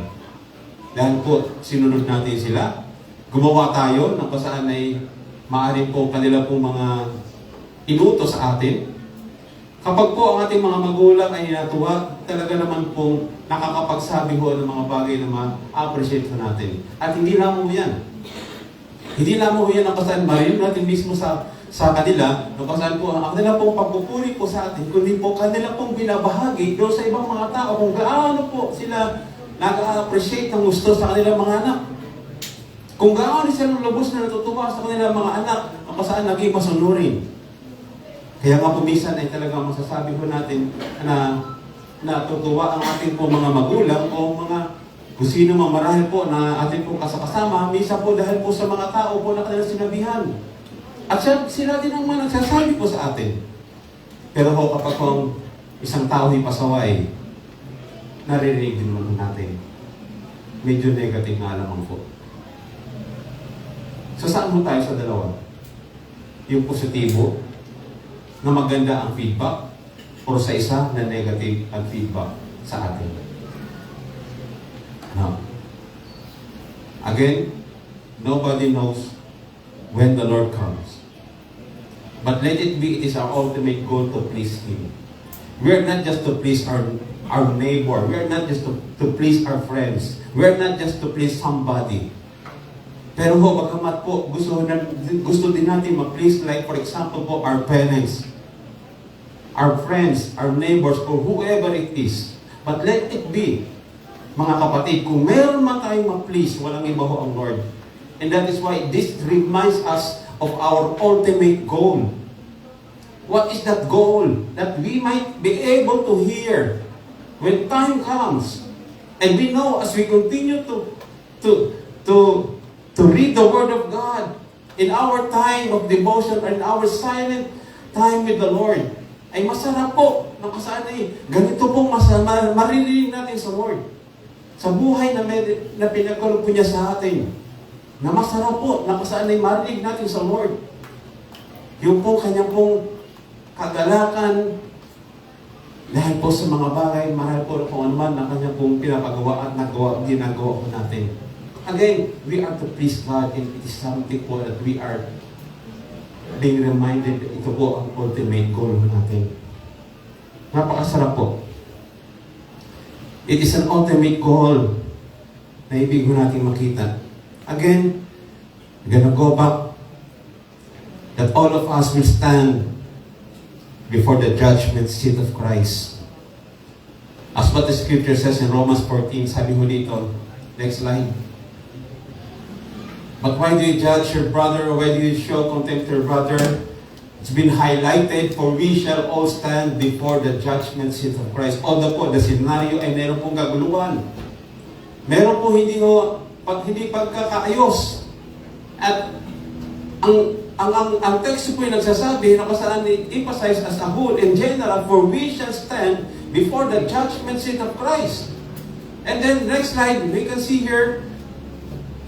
dahil po sinunod natin sila, gumawa tayo ng kung saan ay maaari po kanila po mga inutos sa atin. Kapag po ang ating mga magulang ay natuwa, talaga naman pong nakakapagsabi ho ng mga bagay na ma-appreciate natin. At hindi lamang yan. Hindi lamang yan ang kasan, marinig natin mismo sa kanila, no, kasan po ang kanila pong pagpupuri po sa atin, kundi po kanila pong binabahagi doon sa ibang mga tao kung gaano po sila nag-appreciate ng gusto sa kanilang mga anak. Kung gaano sila lubos na natutuwa sa kanilang mga anak, ang kasaan naging masunurin. Kaya nga po minsan ay talagang masasabi ko natin na natutuwa ang ating po mga magulang o mga kung sino mang marahil po na ating po kasama, minsan po dahil po sa mga tao po na kanilang sinabihan. At sila din ang mga nagsasabi po sa atin. Pero ho, kapag kung isang tao ay pasaway, naririnig din naman natin. Medyo negative nga lamang po. So saan mo tayo sa dalawa? Yung positibo, na maganda ang feedback, o sa isa na negative ang feedback sa atin. Now, again, nobody knows when the Lord comes. But let it be, it is our ultimate goal to please Him. We are not just to please our neighbor. We are not just to please our friends. We are not just to please somebody. Pero ho, bagamat po, gusto din natin ma-please, like for example po, our parents, our friends, our neighbors, or whoever it is. But let it be, mga kapatid, kung meron man tayong ma-please, walang iba ho ang Lord. And that is why this reminds us of our ultimate goal. What is that goal? That we might be able to hear when time comes. And we know as we continue to read the Word of God in our time of devotion or in our silent time with the Lord, ay masarap po na kasanay. Ganito pong maririnig natin sa Lord. Sa buhay na pinagkalog po niya sa atin. Na masarap po na kasanay marinig natin sa Lord. Yung po kanyang pong kagalakan dahil po sa mga bagay, marahil po kung ano man na kanyang pong pinapagawa at ginagawa po natin. Again, we are to please God and it is something po that we are being reminded, ito po ang ultimate goal natin. Napakasarap po. It is an ultimate goal na ibig natin makita. Again, we're gonna go back that all of us will stand before the judgment seat of Christ. As what the scripture says in Romans 14, sabi mo dito, next slide. But why do you judge your brother, or why do you show contempt to your brother? It's been highlighted, for we shall all stand before the judgment seat of Christ. Although po, the scenario ay meron pong kaguluhan. Meron po hindi pagkakaayos. At ang text po yung nagsasabi na kasaan emphasize as a whole in general, for we shall stand before the judgment seat of Christ. And then next slide, we can see here,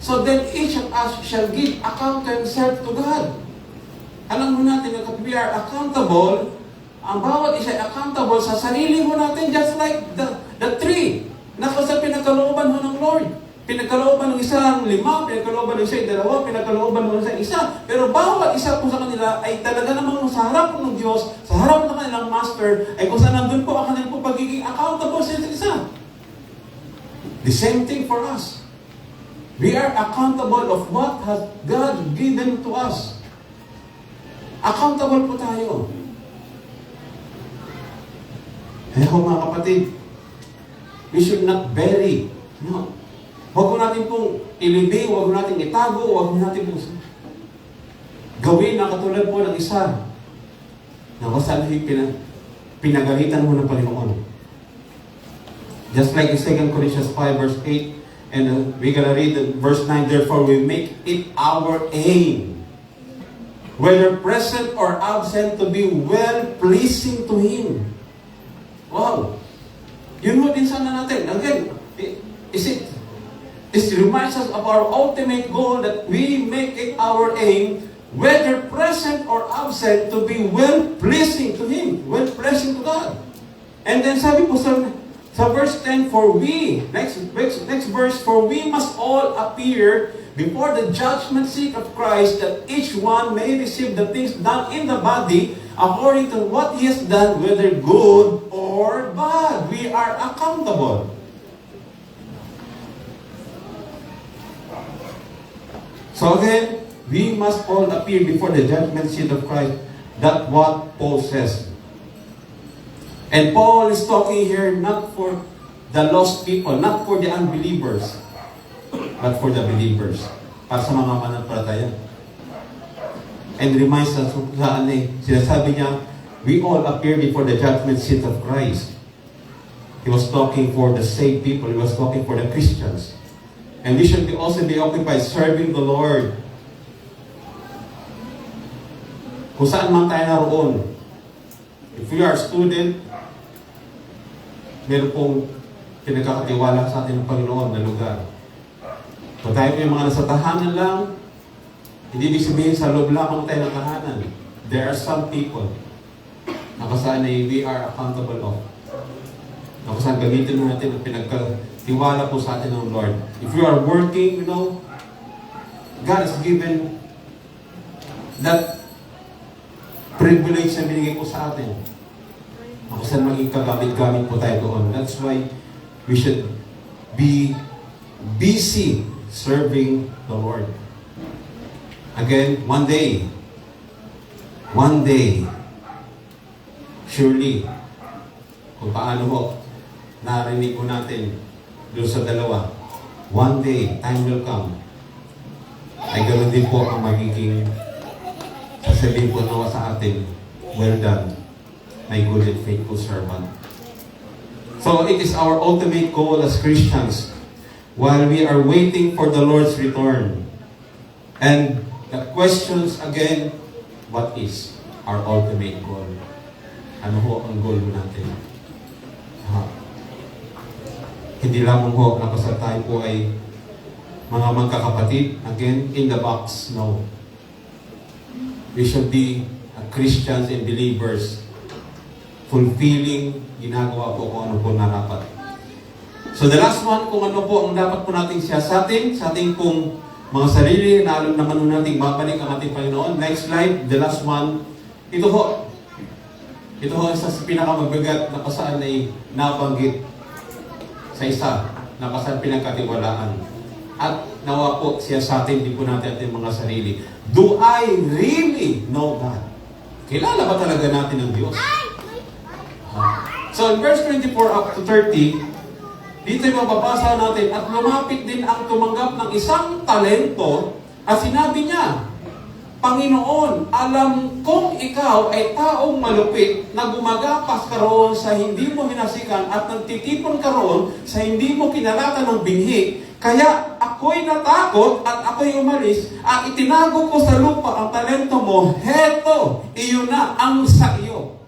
so then each of us shall give account to himself to God. Alam mo natin na we are accountable, ang bawat isa ay accountable sa sarili mo natin, just like the tree na sa pinagkalooban mo ng Lord. Pinagkalooban ng isa 5, pinagkalooban ng isa 2, pinagkalooban ng isa. Pero bawat isa po sa kanila ay talaga namang sa harap ng Diyos, sa harap ng kanilang master, ay kung saan nandun po ang kanilang po pagiging accountable sa isa. The same thing for us. We are accountable of what has God given to us. Accountable po tayo. Kaya mga kapatid, we should not bury. No. Huwag mo natin pong ilibing, huwag mo natin itago, huwag mo natin pong gawin na katulad po ng isa na kung saan pinagalitan mo ng Panginoon. Just like in 2 Corinthians 5 verse 8, and we're gonna read verse 9, therefore we make it our aim, whether present or absent, to be well-pleasing to Him. Wow! Yun mo din sana natin. Again, it reminds us of our ultimate goal that we make it our aim, whether present or absent, to be well-pleasing to Him, well-pleasing to God. And then sabi po sa verse 10, for we, next verse, for we must all appear before the judgment seat of Christ, that each one may receive the things done in the body according to what he has done, whether good or bad. We are accountable. So again, we must all appear before the judgment seat of Christ. That's what Paul says. And Paul is talking here not for the lost people, not for the unbelievers, but for the believers. Para sa mga mananampalataya. And reminds us, sinasabi niya, we all appear before the judgment seat of Christ. He was talking for the saved people. He was talking for the Christians. And we should also be occupied serving the Lord. Kung saan man tayo naroon. If we are a student, meron pong pinagkakatiwala sa atin ng Panginoon na lugar. Kung tayo po yung mga nasa tahanan lang, hindi ibig sabihin sa loob lamang tayo ng tahanan. There are some people na kasaan ay we are accountable of. Na kasaan gamitin natin ang pinagkatiwala po sa atin ng Lord. If you are working, God has given that privilege na binigay po sa atin. Kung saan maging kagamit-gamit po tayo doon. That's why we should be busy serving the Lord. Again, one day, surely, kung paano ho, narinig po natin doon sa dalawa, one day, time will come, ay ganoon din po ang magiging sasabihin po nawa sa atin, well done, my good and faithful servant. So it is our ultimate goal as Christians while we are waiting for the Lord's return. And the questions again, what is our ultimate goal? Ano ho ang goal natin? Hindi lamang ho na kasal tayo po ay mga magkakapatid, again, in the box, no. We should be Christians and believers, fulfilling, ginagawa po kung ano po narapat. So the last one, kung ano po ang dapat po nating siyasatin, sa ating pong mga sarili, na alam naman po natin babalik ang ating Panginoon. Next slide, the last one. Ito ho isa sa pinakamagbigat na kasaan ay nabanggit sa isa na kasaan pinagkatiwalaan. At nawa po siya sa atin, di po natin ating mga sarili. Do I really know God? Kilala ba talaga natin ang Diyos? So in verse 24 up to 30, dito mababasa natin, at lumapit din ang tumanggap ng isang talento at sinabi niya, Panginoon, alam kong ikaw ay taong malupit na gumagapas karoon sa hindi mo hinasikan at nagtitipon karoon sa hindi mo kinalatan ng binhi. Kaya ako'y natakot at ako'y umalis at itinago ko sa lupa ang talento mo. Heto, iyon na ang sa iyo.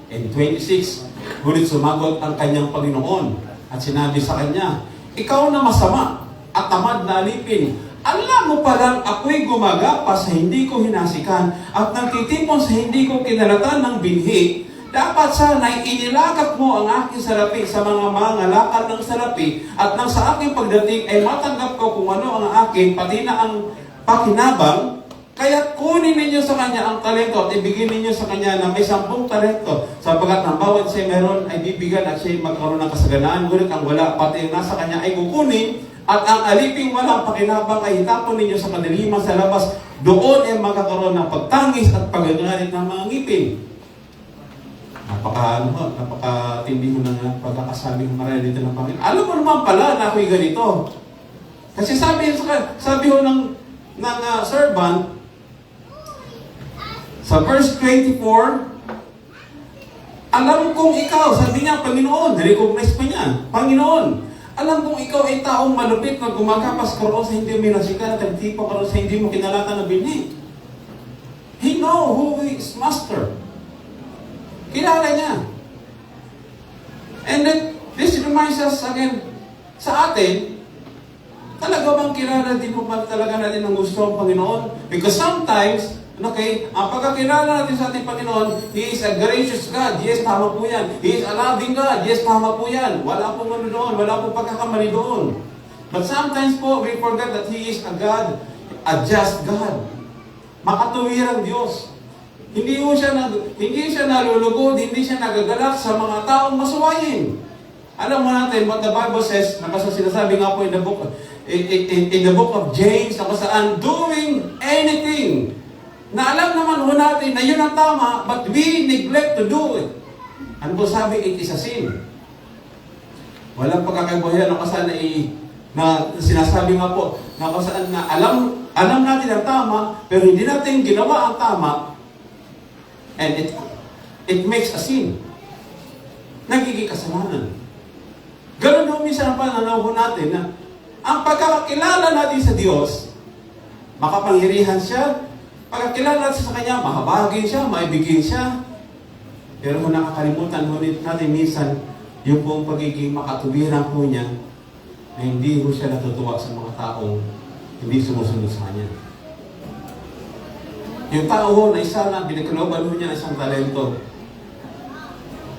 And 26, ngunit sumagot ang kanyang Panginoon at sinabi sa kanya, ikaw na masama at tamad na alipin. Alam mo palang ako'y gumagapas sa hindi ko hinasikan at nagtitipon sa hindi ko kinalatan ng binhi. Dapat sana'y inilagak mo ang aking salapi sa mga mangalakal ng salapi at nang sa aking pagdating ay matanggap ko kung ano ang akin, pati na ang pakinabang. Kaya kunin ninyo sa kanya ang talento at ibigin ninyo sa kanya na may 10 talento. Sapagat ng bawat siya meron ay bibigyan at siya magkaroon ng kasaganaan. Ngunit ang wala, pati yung nasa kanya ay kukunin. At ang aliping walang pakinabang ay itapon ninyo sa kadiliman sa labas. Doon ay magkakaroon ng pagtangis at pagagalit ng mga ngipin. Napakatindi mo ng pagkakasabi ng marami dito ng Panginoon. Alam mo naman pala na ako'y ganito. Kasi sabi ho ng servant, sa verse 24, alam kong ikaw, sabi niya, Panginoon, recognize pa niya, Panginoon, alam kong ikaw ay taong malupit na gumagapas karoon sa hindi mo minasikan at nagtipo karoon sa hindi mo kinalatan na binhi. He know who is master. Kilala niya. And then, this reminds us again, sa atin, talaga bang kilala din mo ba talaga natin ang gusto ng Panginoon? Because sometimes, okay, ang pagkakilala natin sa ating Panginoon, He is a gracious God. Yes, tama po yan. He is a loving God. Yes, tama po yan. Wala pong ano doon. Wala pong pagkakamali doon. But sometimes po, we forget that He is a God, a just God. Makatuwirang Diyos. Hindi siya nalulugod, hindi siya nagagalak sa mga taong masuwayin. Alam mo natin what the Bible says, nakasa sinasabi nga po in the book of James, na saan doing anything na alam naman ho natin na yun ang tama, but we neglect to do it. Ano po sabi? It is a sin. Walang pagkakabuhayan na kasaan na sinasabi nga po, na kasaan na alam natin ang tama, pero hindi natin ginawa ang tama, and it makes a sin. Nagiging kasalanan. Ganun ho minsan ang pananaw ho natin na ang pagkakakilala natin sa Diyos, makapangyarihan siya, pagkakilala natin sa Kanya, mahabagin siya, maibigin siya. Pero kung nakakalimutan ho natin minsan, yung pong pagiging makatuwiran po niya, na hindi ho siya natutuwa sa mga taong hindi sumusunod sa Kanya. Yung tao ho na isa na binagkalooban ho niya ng isang talento,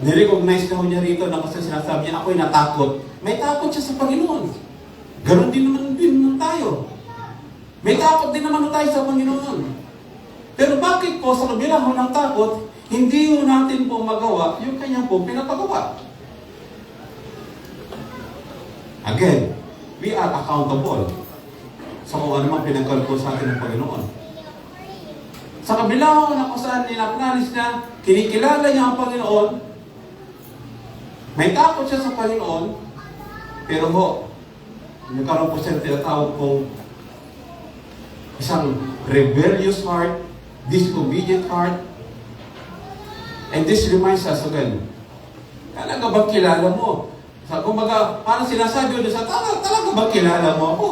nirecognize na ho niya rito na kasi sinasabi niya, ako'y natakot. May takot siya sa Panginoon. Ganon din naman tayo. May takot din naman tayo sa Panginoon. Pero bakit po sa kabila ho ng takot, hindi ho natin po magawa yung kanyang po pinapagawa? Again, we are accountable sa kung ano mang pinagkalpo sa atin ng Panginoon. Sa kabila ho na kung saan nilapnalis niya, kinikilala niya ang Panginoon, may takot siya sa Panginoon, pero ho, nagkaroon po siya tinatawag pong isang rebellious heart, disobedient heart. And this reminds us again, talaga bang kilala mo? Kumbaga, parang sinasabi doon sa talaga bang kilala mo ako?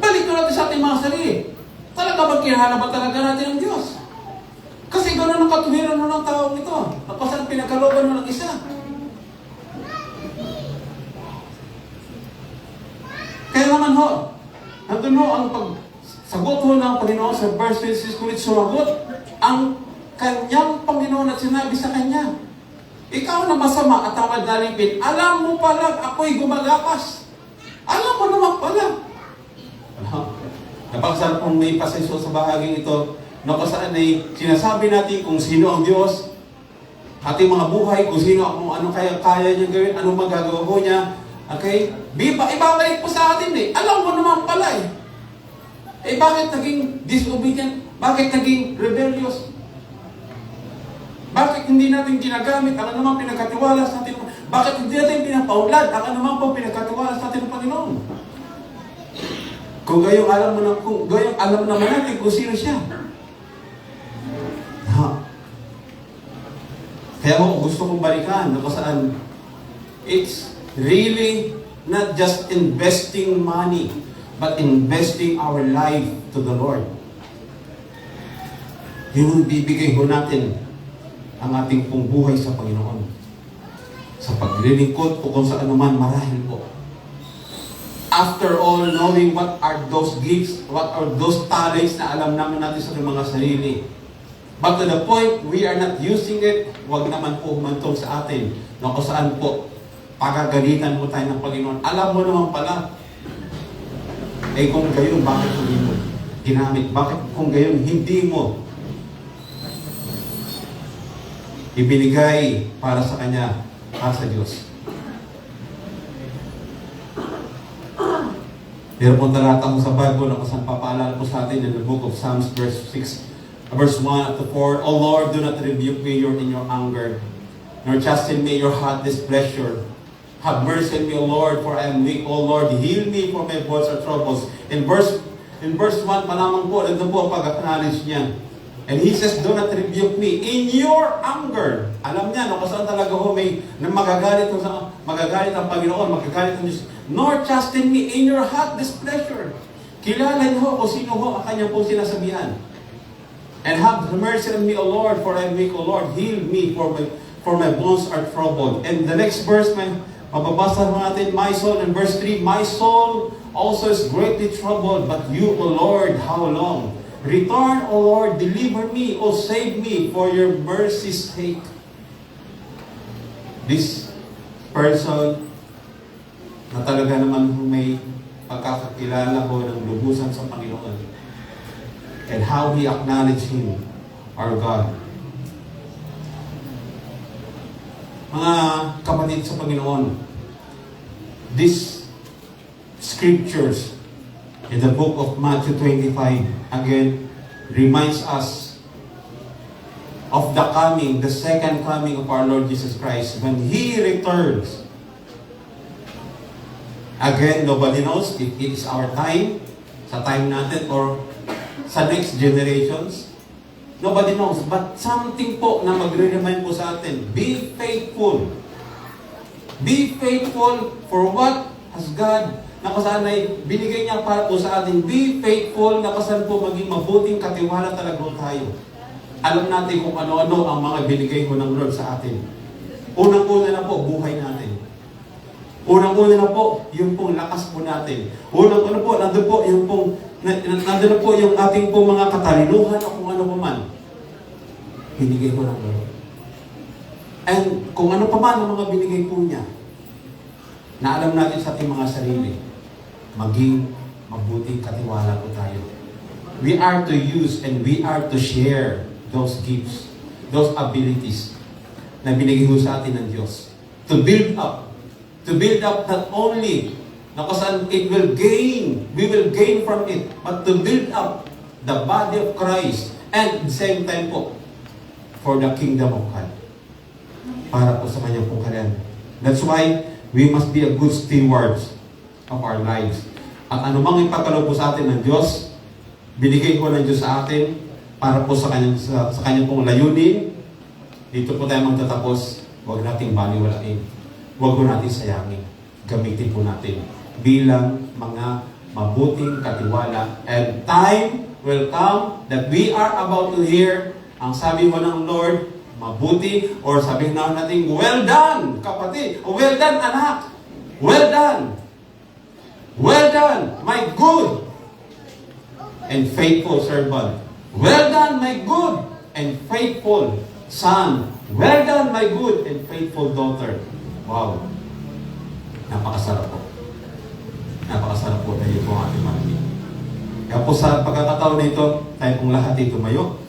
Balik ko natin sa ating mga sarili. Talaga bang kilala ba talaga natin ang Diyos? Kasi gano'n ang katuwiran mo ng taong ito. Tapos ang pinagkalooban mo ng isa. Kaya naman ho, nandun ho ang pagsagot ho ng Panginoon sa verse 26, kulit sumagot ang kanyang Panginoon at sinabi sa kanya, ikaw na masama at tamad na lipin, alam mo pala ako'y gumagapas. Alam mo naman pala. Napagsarap pong may pasensyo sa bahaging ito, na kung saan ay sinasabi natin kung sino ang Diyos, ating mga buhay, kung sino, kung ano kaya niya gawin, anong magagawa ko niya. Okay? Ibabalik po sa atin eh. Alam mo naman pala eh. Eh bakit naging disobedient? Bakit naging rebellious? Bakit hindi natin ginagamit ang naman pinagkatiwala sa atin? Bakit hindi natin pinapaulad ang naman po pinagkatiwala sa atin ng Panginoon? Kung gayong alam naman natin kung sino siya. Ha? Kaya ako gusto kong balikan na kung saan it's really not just investing money, but investing our life to the Lord. Yung bibigay ho natin ang ating pong buhay sa Panginoon. Sa paglilingkod o kung saan naman marahil po. After all, knowing what are those gifts, what are those talents na alam naman natin sa ating mga sarili. But to the point, we are not using it, wag naman po humantong sa atin na kung saan po pagagalitan mo tayo ng Panginoon. Alam mo naman pala, kung gayon, bakit hindi mo ginamit? Bakit kung gayon, hindi mo ibinigay para sa Kanya, para sa Diyos? Pero kung talata ko sa Bible na kung papaalala ko sa atin in the book of Psalms verse 1 to 4, O Lord, do not rebuke me in your anger, nor chasten me in your hot displeasure. Have mercy on me, O Lord, for I am weak. O Lord, heal me for my voice or troubles. In verse 1 pa lamang po, ito po ang pag-acknowledge niya. And He says, do not rebuke me in your anger. Alam niya, no, kung saan talaga ho may magagalit ang Panginoon, magagalit ang Diyos. Nor chasten me in your hot displeasure. Kilala niyo ho kung sino ho ang kanyang pong sinasabihan. And have mercy on me, O Lord, for I am weak. O Lord, heal me for my bones are troubled. And the next verse, mababasa natin, my soul, in verse 3, my soul also is greatly troubled, but you, O Lord, how long? Return, O Lord, deliver me, O save me, for your mercy's sake. This person na talaga naman may pagkakakilala ho ng lubusan sa Panginoon and how he acknowledged Him, our God. Mga kapatid sa Panginoon, these scriptures in the book of Matthew 25, again, reminds us of the second coming of our Lord Jesus Christ, when He returns. Again, nobody knows if it is our time, sa time natin, or sa next generations. Nobody knows. But something po na magre-remind po sa atin, be faithful. Be faithful for what has God na kasan ay binigay niya para po sa atin. Be faithful na kasan po maging mabuting katiwala talaga tayo. Alam natin kung ano-ano ang mga binigay ko ng Lord sa atin. Unang-una na po, buhay natin. Unang-una na po, yung pong lakas po natin. Unang-una po, nandun po yung ating pong mga katalinuhan o kung ano pa man. Binigay ko ng Lord. And kung ano pa man ang mga binigay po niya, na alam natin sa ating mga sarili, maging mabuting katiwala po tayo. We are to use and we are to share those gifts, those abilities na binigay ko sa atin ng Diyos. To build up not only na kasan we will gain from it, but to build up the body of Christ and at the same time po, for the kingdom of God. Para po sa kanyang pong kalian. That's why we must be a good stewards of our lives. At anumang ipagkaloob po sa atin ng Diyos, binigay ko ng Diyos sa atin para po sa kanyang pong layunin. Dito po tayo magtatapos. Huwag nating baliwalain. Huwag po natin sayangin. Gamitin po natin bilang mga mabuting katiwala. And time will come that we are about to hear ang sabi mo ng Lord, mabuti, or sabihin na natin, well done, kapatid. Well done, anak. Well done. Well done, my good and faithful servant. Well done, my good and faithful son. Well done, my good and faithful daughter. Wow. Napakasarap po. Napakasarap po dahil po ang ating mami. Kaya po sa pagkakataon na ito, tayo pong lahat ay tumayo.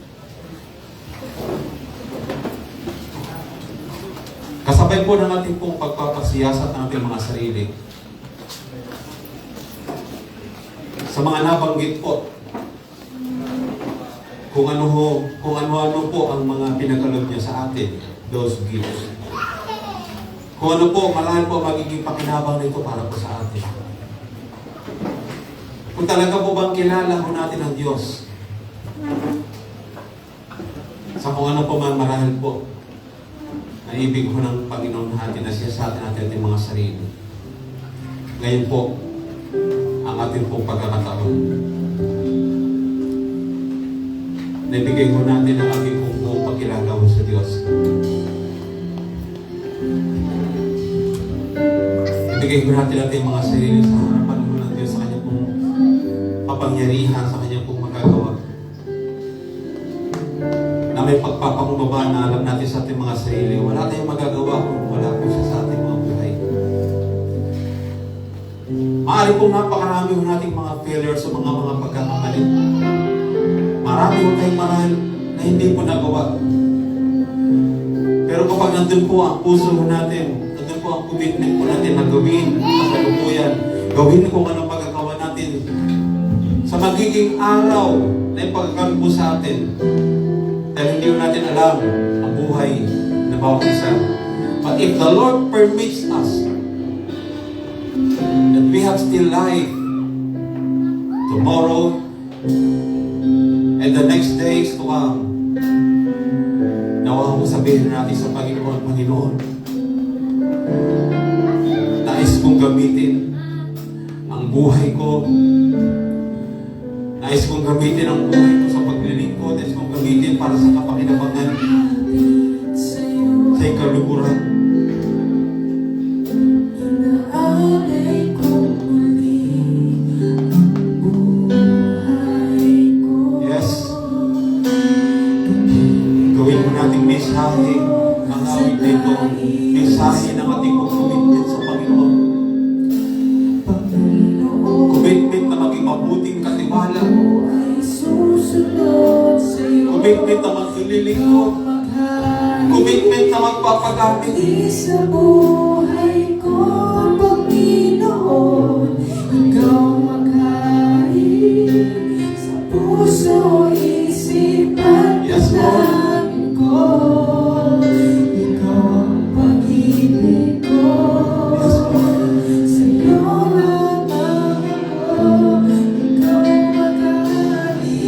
Kasabay po ng ating pong pagpapasiyasat ng ating mga sarili. Sa mga nabanggit po, kung ano-ano po ang mga pinagkaloob niya sa atin, those gifts. Kung ano po, marahil po magiging pakinabang nito para po sa atin. Kung talaga po bang kilala ho natin ang Diyos, sa kung ano po man marahil po, na ibig ho ng Panginoon natin na siya sa atin ating mga sarili. Ngayon po, ang ating pong pagkakataon. Naibigay ho natin ang ating pong buong pagkilala ho sa Diyos. Ibigay ho natin ating mga sarili sa harapan ho ng Diyos sa kanyang pong kapangyarihan, sa kanyang pong magagawa. Na may pagpapakumbaba na alam natin sa ating mga sarili, wala tayong magagawa kung wala po siya sa ating mga buhay. Maaari pong napakarami ho nating mga failures sa mga pagkakamali. Marami ho tayong marahil na hindi po nagawa. Pero kapag nandun po ang puso ho natin, nandun po ang commitment po natin na gawin ang kasalukuyan, gawin kung anong magagawa natin sa magiging araw na ipagkakamit po sa atin. Dahil hindi natin alam ang buhay na bawat isa. But if the Lord permits us that we have still life tomorrow and the next days to come, nawa mo sabihin natin sa Panginoon, Panginoon, nais kong gamitin ang buhay ko, nais kong gamitin ang buhay ko sa paglilingkod, nais kong gamitin para sa kapakinabangan sa ikalukuran. Yes. Gawin mo nating mensahe ang awit na ito, mensahe ng ating commitment sa Panginoon. Commitment na maging mabuting katiwala. Commitment na maglilingkod. Commitment na magpapagamit. Sa buhay ko, Panginoon, ikaw maghari sa puso, isip at Yes, Lord. damdamin ko. Ikaw ang pag-ibig ko. Yes, Lord. Sa'yo lamang ako. Ikaw ang maghari.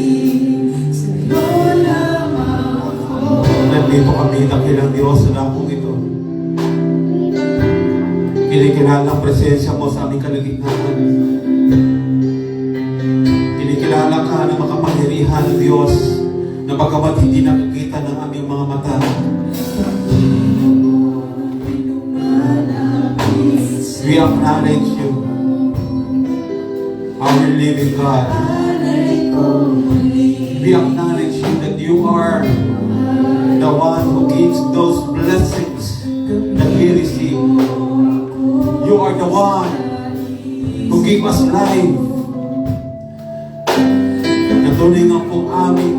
Sa'yo lamang ako. Nandito kami dakilang Diyos sa dakong ito. Kinikilala ang presensya mo sa aming kalagitnaan. Kinikilala ka na makapangyarihan ng Diyos na bagamat hindi nakikita ng aming mga mata. We acknowledge you, our living God. We acknowledge you that you are the one who gives those blessings that we receive. You are the one who give us life. Na tunay nga pong aming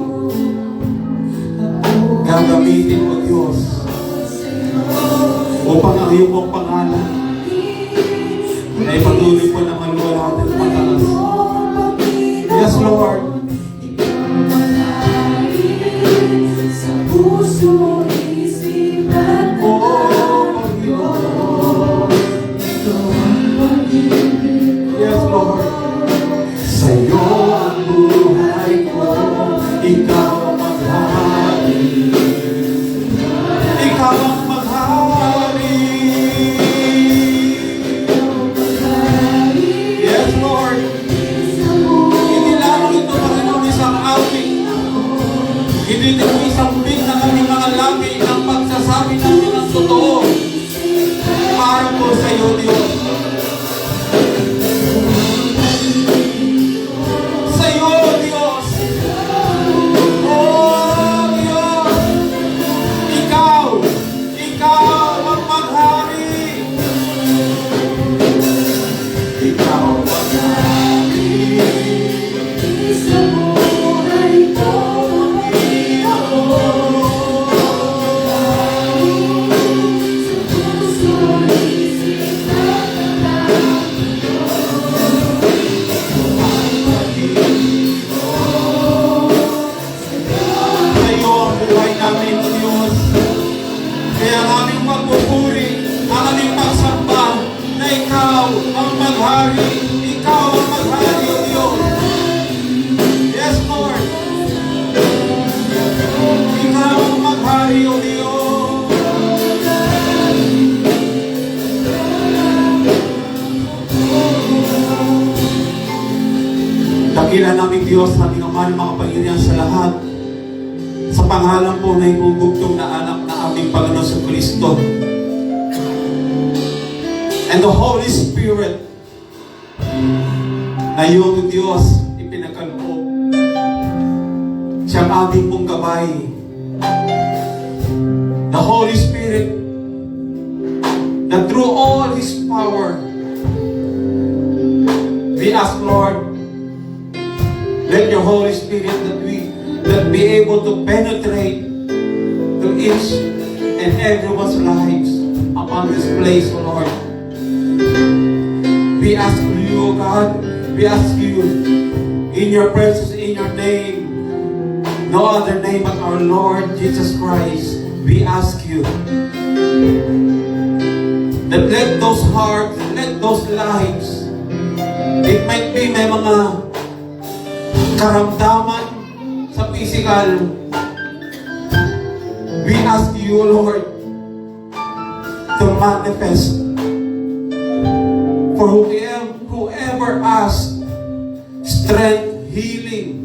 gagamitin o Diyos upang ang iyong pong pangalan ay patuloy po na maluwalhati at mataas. Yes, Lord. Sa puso, isip at Oh, yes, Lord. Sa'yo ang buhay ko, ikaw ang maghari. Ikaw ang maghari. Yes, Lord. Hindi lamang ito Dakilan namin Diyos, aming Ama ng mga Panginoon sa lahat. Sa pangalan po na ibubugtong na anak na aming Panginoon sa Kristo. And the Holy Spirit na iyong Diyos ipinagkaloob. Siyang aming pong gabay. The Holy Spirit that through all His power, we ask, Lord, let your Holy Spirit that be able to penetrate to each and everyone's lives upon this place, O Lord. We ask you, O God, we ask you in your presence, in your name, no other name but our Lord Jesus Christ. We ask you that let those hearts, let those lives, it might be may mga karamdaman sa physical. We ask you, Lord, to manifest for whoever asks strength, healing,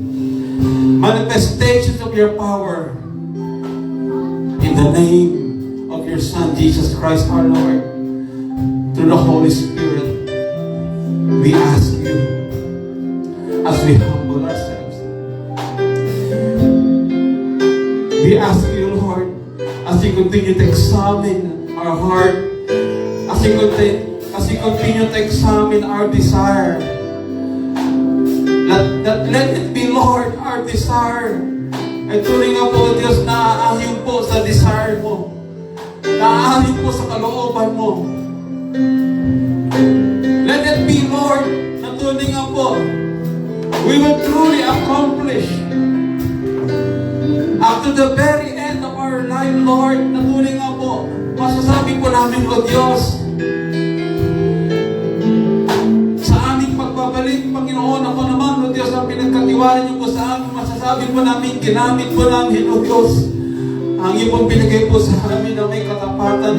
manifestations of your power in the name of your Son, Jesus Christ our Lord, through the Holy Spirit. We ask you as we humble ourselves. We ask you, Lord, as you continue to examine our heart, as you continue to examine our desire, let it be, Lord, our desire. Ay tuloy nga po, Diyos, naaayon po sa desire mo. Naaayon po sa kalooban mo. Let it be, Lord, na tuloy nga po, we will truly accomplish up to the very end of our life, Lord, na tuloy nga po, masasabi po namin, O Diyos, sa aming pagbabalik, Panginoon, ako naman, O Diyos, ang pinagkatiwala niyo po sa amin, masasabi po namin, ginamit po namin, O Diyos, ang iyong binigay po sa amin na may katapatan.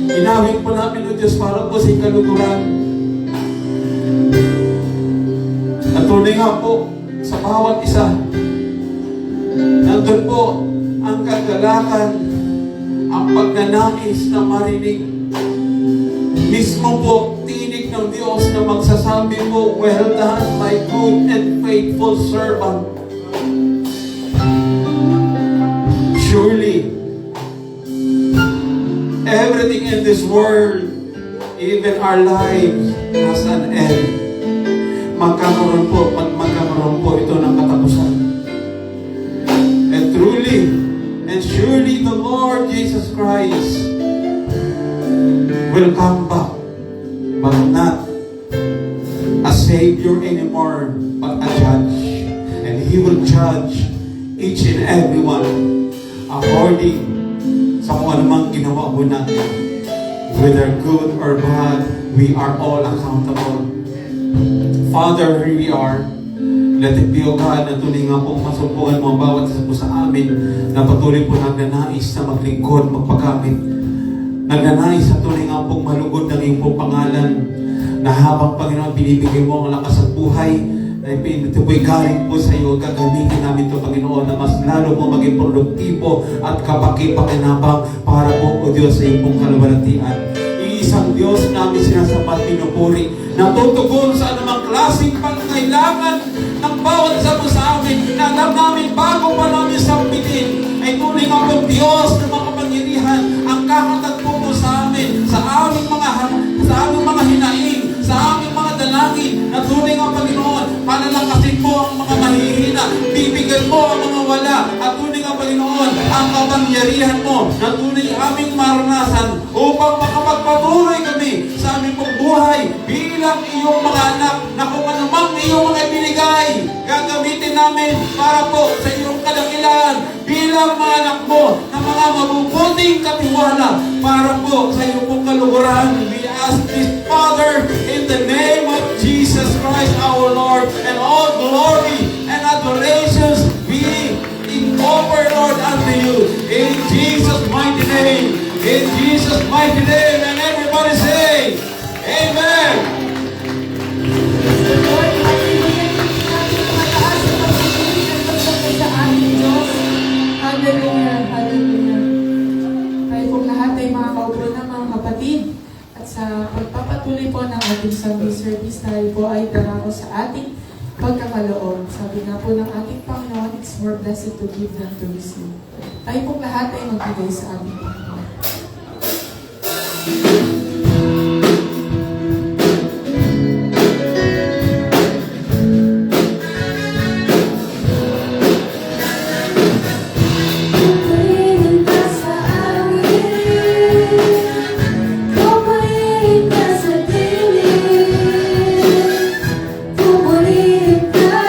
Ginamit po namin, O Diyos, para po sa ikaluguran. At tunay nga po, sa bawat isa, nandun po ang kagalakan, ang pagnanais na marinig. Mismo po, tinig ng Diyos na magsasabi po, well done, my good and faithful servant. Surely, everything in this world, even our lives, has an end. Magkakaroon po ito ng katapusan. And truly, and surely the Lord Jesus Christ will come back, but not a Savior anymore, but a judge. And He will judge each and everyone according sa kung anumang ginawa mo natin. Whether good or bad, we are all accountable. Father, here we are. Let it be, O God, na tunay nga pong masumpungan mo ang bawat isa po sa amin na patuloy po nagnanais na maglingkod, magpagamit. Nagnanais na tunay nga pong malugod ng iyong pong pangalan na habang Panginoon binibigay mo ang lakas at buhay na ito po'y galing po sa iyo. Gagamitin namin ito, Panginoon, na mas lalo mo maging produktibo at kapaki-pakinabang para po, O Diyos, sa iyong pong kaluwalhatian. Iisang Diyos namin sinasapat, pinupuri, na tutugon sa anumang klaseng pangkailangan ng bawat isa po sa amin, na alam namin bago pa namin sampitin, ay tunay nga po Diyos na makapangyarihan ang kakatagpo po sa amin, sa aming mga hinaing, sa aming mga dalangin, na tunay nga Panginoon, palalakasin mo ang mga mahihina, bibigyan mo ang mga wala, at tunay nga Panginoon, ang kapangyarihan mo, na tunay aming maranasan, upang makapagpatuloy kami sa aming pong buhay, bilang iyong mga anak, na kung anumang iyong mga ibinigay, gagamitin namin para po sa iyong kadakilaan, bilang mga anak mo, na mga mabubuting katiwala, para po sa iyong pong kaluguran. We ask this, Father, in the name of Jesus Christ our Lord, and all glory and adorations be offered, Lord, unto you. In Jesus' mighty name. In Jesus' mighty name. And everybody say, Amen. Lord, hallelujah. At sa pagpapatuloy po ng ating Sunday service, tayo po ay darako sa ating pagkakaloob. Sabi nga po ng ating Panginoon, it's more blessed to give than to receive. Tayo pong lahat ay magbigay sa ating Panginoon. Pupurihin ka sa awit, pupurihin ka sa dilim. Pupurihin ka,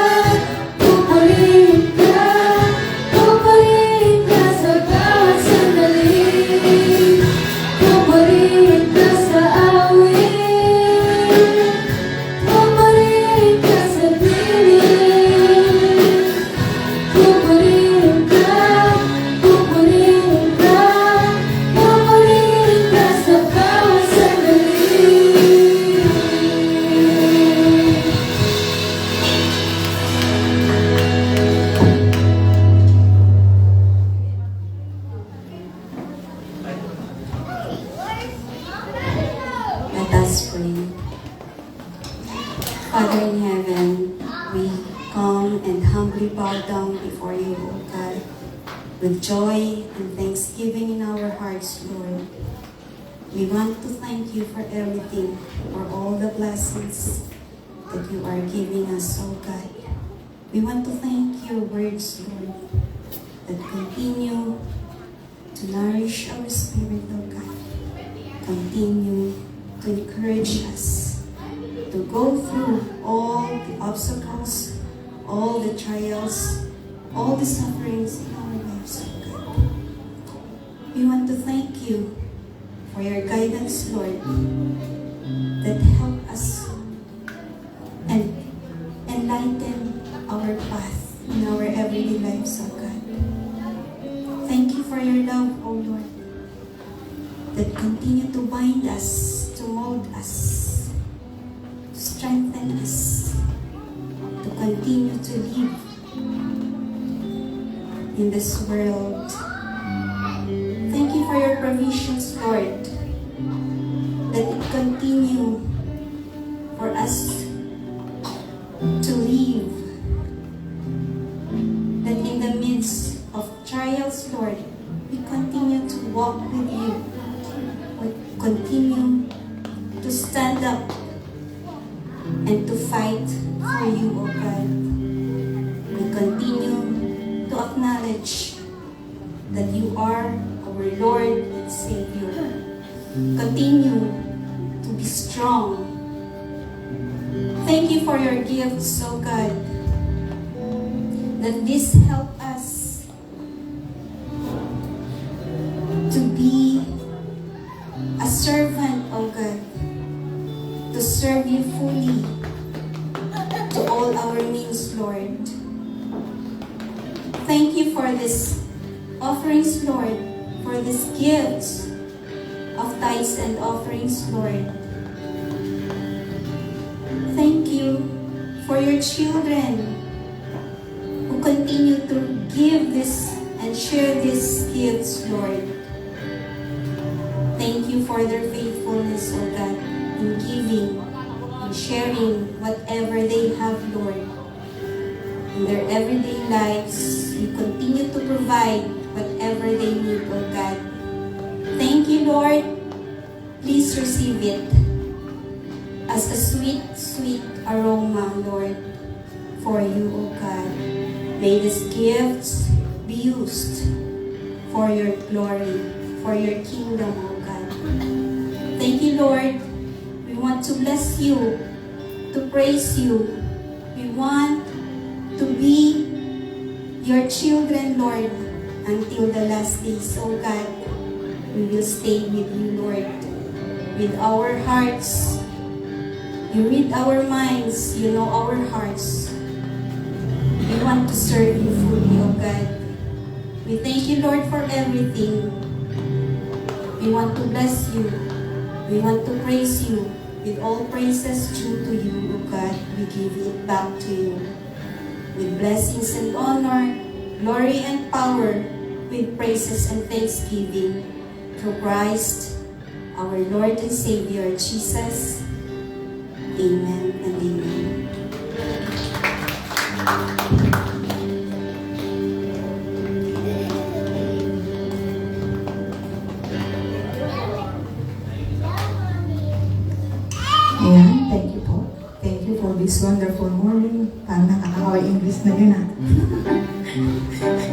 pupurihin ka, pupurihin ka sa bawat sandali. Pupurihin ka sa awit, pupurihin ka sa dilim. Pupurihin ka, pupurihin ka, pupurihin ka sa bawat sandali. Let us pray. Father in heaven, we come and humbly bow down before you, O God, with joy and thanksgiving in our hearts, Lord. We want to thank you for everything, for all the blessings that you are giving us, O God. We want to thank your words, Lord, that continue to nourish our spirit, O God. Continue to encourage us to go through all the obstacles, all the trials, all the sufferings in our lives, O God. We want to thank you for your guidance, Lord, that help us and enlighten our path in our everyday lives, O God. Thank you for your love, O Lord, that continue to bind us, to mold us, to strengthen us, to continue to live in this world. Thank you for your provisions, Lord, that it continue for us to live, that in the midst of trials, Lord, we continue to walk with you. We continue to stand up and to fight for you, O God. We continue to acknowledge that you are our Lord and Savior. Continue to be strong. Thank you for your gifts, O God, that this help us to be a servant, O God, to serve you fully to all our means, Lord. Thank you for this offerings, Lord, for these gifts of tithes and offerings, Lord. Thank you for your children who continue to give this and share these gifts, Lord. Thank you for their faithfulness, O God, in giving and sharing whatever they have, Lord. In their everyday lives, you continue to provide whatever they need, O God. Thank you, Lord. Please receive it as a sweet, sweet aroma, Lord, for you, O God. May these gifts be used for your glory, for your kingdom, O God. Thank you, Lord. We want to bless you, to praise you. We want to be your children, Lord, until the last days, O God. We will stay with you, Lord, with our hearts. You read our minds, you know our hearts. We want to serve you fully, O God. We thank you, Lord, for everything. We want to bless you. We want to praise you. With all praises due to you, O God, we give it back to you. With blessings and honor, glory and power, with praises and thanksgiving, through Christ our Lord and Savior, Jesus. Amen and amen. Ayan, thank you po. Thank you for this wonderful morning. Parang nakakaway English na yun ah.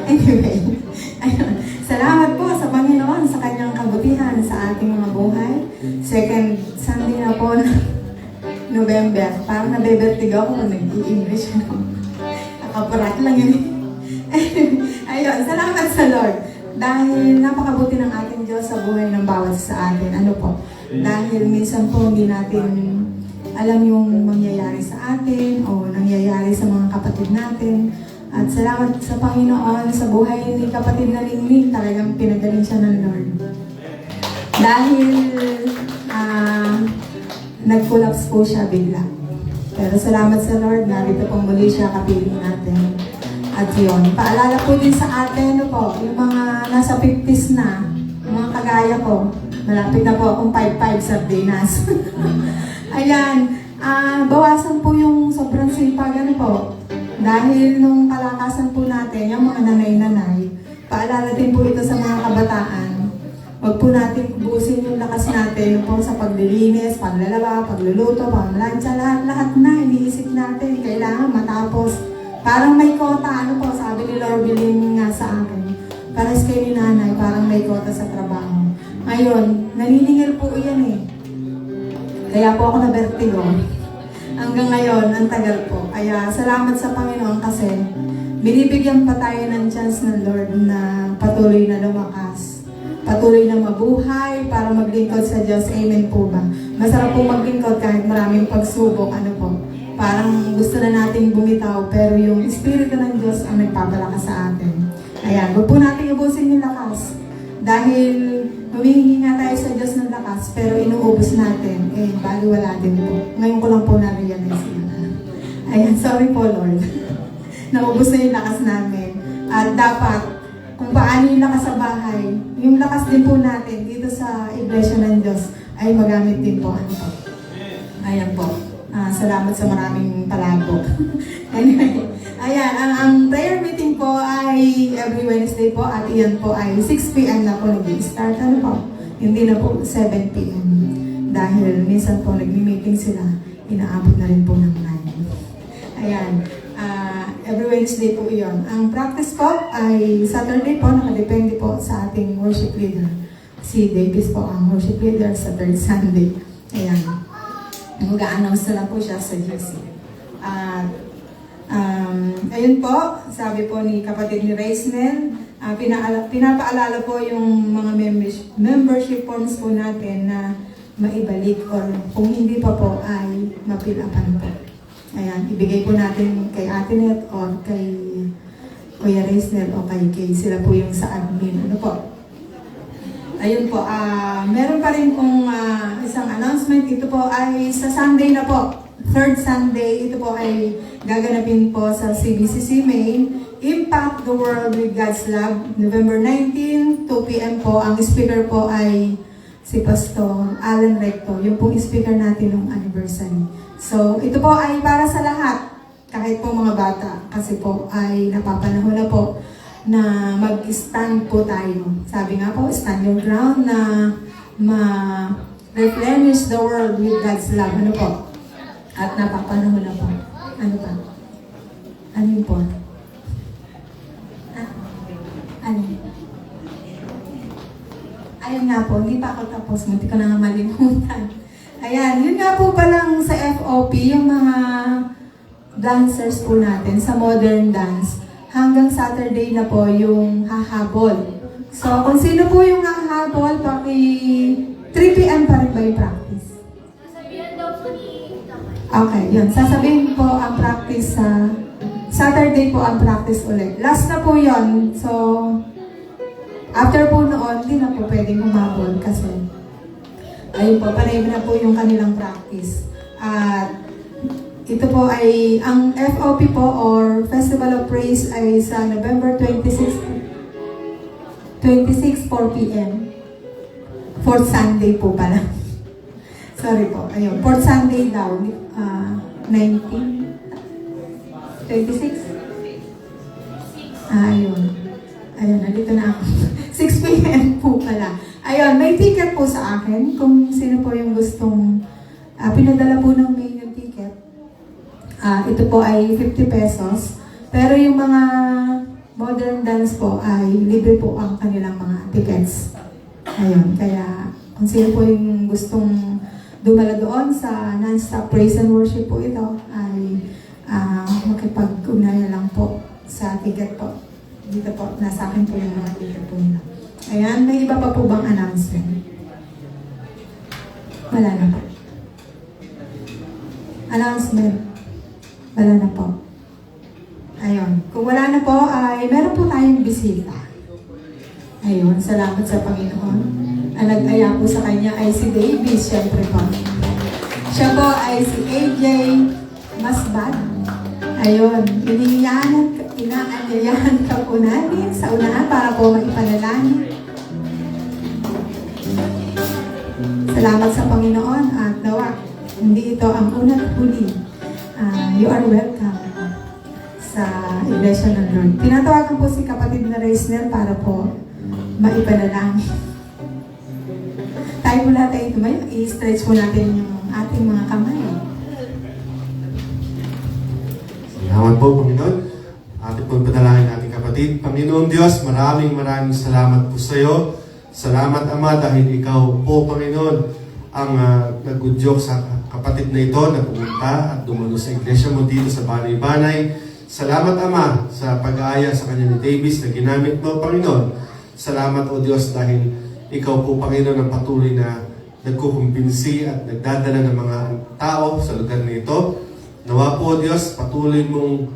Anyway, ayun. Salamat po sa Panginoon sa kanyang kabutihan sa ating mga buhay. Second Sunday na po ng November. Parang nabebertig ako kung nag-i-English. Nakaparat lang yun. Ayun, salamat sa Lord. Dahil napakabuti ng ating Diyos sa buhay ng bawat sa atin. Ano po? Dahil minsan po hindi natin alam yung mangyayari sa atin o nangyayari sa mga kapatid natin. At salamat sa Panginoon sa buhay ni kapatid na Lingling. Talagang pinagaling siya ng Lord. Dahil nag-collapse po siya bigla. Pero salamat sa Lord, narito pong muli siya kapiling natin. At yun, paalala po din sa atin, ano po, yung mga nasa 50s na, yung mga kagaya ko, malapit na po akong 5-5 sardinas. Ayan, bawasan po yung sobrang sipag, ano po, dahil nung kalakasan po natin, yung mga nanay-nanay, paalala din po ito sa mga kabataan. Huwag po natin ubusin yung lakas natin po sa paglilinis, paglalaba, pagluluto, paglansya, lahat na iniisip natin. Kailangan matapos. Parang may kota, ano po, sabi ni Lord Bilin nga sa akin. Pares kay ni nanay, parang may kota sa trabaho. Ngayon, naniningil po yan eh. Kaya po ako na-vertigo. Hanggang ngayon, ang tagal po. Kaya salamat sa Panginoon kasi binibigyan pa tayo ng chance ng Lord na patuloy na lumakas. Patuloy na mabuhay para maglingkod sa Diyos. Amen po ba? Masarap po maglingkod kahit maraming pagsubok. Ano po? Parang gusto na nating bumitaw pero yung Espiritu ng Diyos ang nagpapalakas sa atin. Ayan, huwag po natin ubusin yung lakas. Dahil humihingi nga tayo sa Diyos ng lakas pero inuubos natin. Eh, baliwala din po. Ngayon ko lang po na-realize yun. Ayan, sorry po Lord. Naubos na yung lakas namin. At dapat, kung paano yung lakas sa bahay, yung lakas din po natin dito sa Iglesia ng Diyos ay magamit din po. Ano po? Ayan po. Salamat sa maraming palabok. Anyway, ayan, ang prayer meeting po ay every Wednesday po at iyan po ay 6 p.m. na po nag-start. Ano po? Hindi na po 7 p.m. Dahil minsan po nag-meeting sila, inaabot na rin po ng 9. Ayan, every Wednesday po iyon. Ang practice po ay Saturday po, nakadepende po sa ating worship leader. Si Davis po ang worship leader sa third Sunday. Ayan. Mag-a-announce na lang po siya sa GC. At ayun po, sabi po ni kapatid ni Raisnel, pinapaalala po yung mga membership forms po natin na maibalik or kung hindi pa po ay mapilapan po. Ayan, ibigay po natin kay Ate Net or kay Kuya Raisnel o kay sila po yung sa admin. Ano po? Ayun po, meron pa rin pong isang announcement. Ito po ay sa Sunday na po. Third Sunday, ito po ay gaganapin po sa CBCC Main. Impact the World with God's Love. November 19, 2 p.m. po. Ang speaker po ay si Pastor Alan Recto. Yung pong speaker natin ng anniversary. So, ito po ay para sa lahat. Kahit po mga bata. Kasi po ay napapanahon na po na mag-stand po tayo. Sabi nga po, stand your ground na ma-replenish the world with God's love. Ano po? At napapanahon na po. Ano pa? Ano yun po? Ano? Ayun nga po, hindi pa ako tapos. Munti ko na nga malimutan. Ayan, yun nga po palang sa FOP, yung mga dancers po natin sa modern dance. Hanggang Saturday na po yung hahabol. So, kung sino po yung hahabol, 3 p.m. pa rin ba yung practice? Sasabihan daw po ni Okay, yun. Sasabihin po ang practice sa Saturday po ang practice ulit. Last na po yun. So, after po noon, hindi na po pwedeng humabol kasi ayun po, panay na po yung kanilang practice. At ito po ay, ang FOP po or Festival of Praise ay sa November 26, 4 p.m. Fourth Sunday po pala. Sorry po. Ayun. Fourth Sunday daw. 26? Ayun. Ayun, nandito na ako. 6 p.m. po pala. Ayun, may ticket po sa akin. Kung sino po yung gustong pinadala po ng mail yung ticket. Ito po ay 50 pesos. Pero yung mga modern dance po ay libre po ang kanilang mga tickets. Ayun, kaya kung sino po yung gustong dumala doon sa non-stop praise and worship po ito ay makipag-ugnayan lang po sa ticket po. Dito po, nasa akin po yung mga ticket po nila. Ayan, may iba pa po bang announcement? Wala na po. Announcement. Wala na po. Ayun. Kung wala na po, ay meron po tayong bisita. Ayun, salamat sa Panginoon. Ang nag-aya po sa kanya ay si Davis, syempre po. Siya po ay si AJ Masbad. Ayun, inaanyayahan ka po natin sa unahan para po maipanalangin. Salamat sa Panginoon at nawa, hindi ito ang unang huli. You are welcome sa Iglesia ng Lord. Tinatawagan po si kapatid na Reisner para po maipanalangin. Tayo mula tayo tumayo, i-stretch po natin yung ating mga kamay. Salamat po, Panginoon. Ating po panalangin ating kapatid. Panginoon Diyos, maraming salamat po sa iyo. Salamat, Ama, dahil ikaw po, Panginoon, ang nagudyok sa kapatid na ito na pumunta at dumalo sa iglesia mo dito sa Banay-Banay. Salamat, Ama, sa pag-aaya sa kanya ni Davis na ginamit mo, Panginoon. Salamat, O Diyos, dahil ikaw po, Panginoon, ang patuloy na nagkukumbinsi at nagdadala ng mga tao sa lugar na ito. Nawa po, Diyos, patuloy mong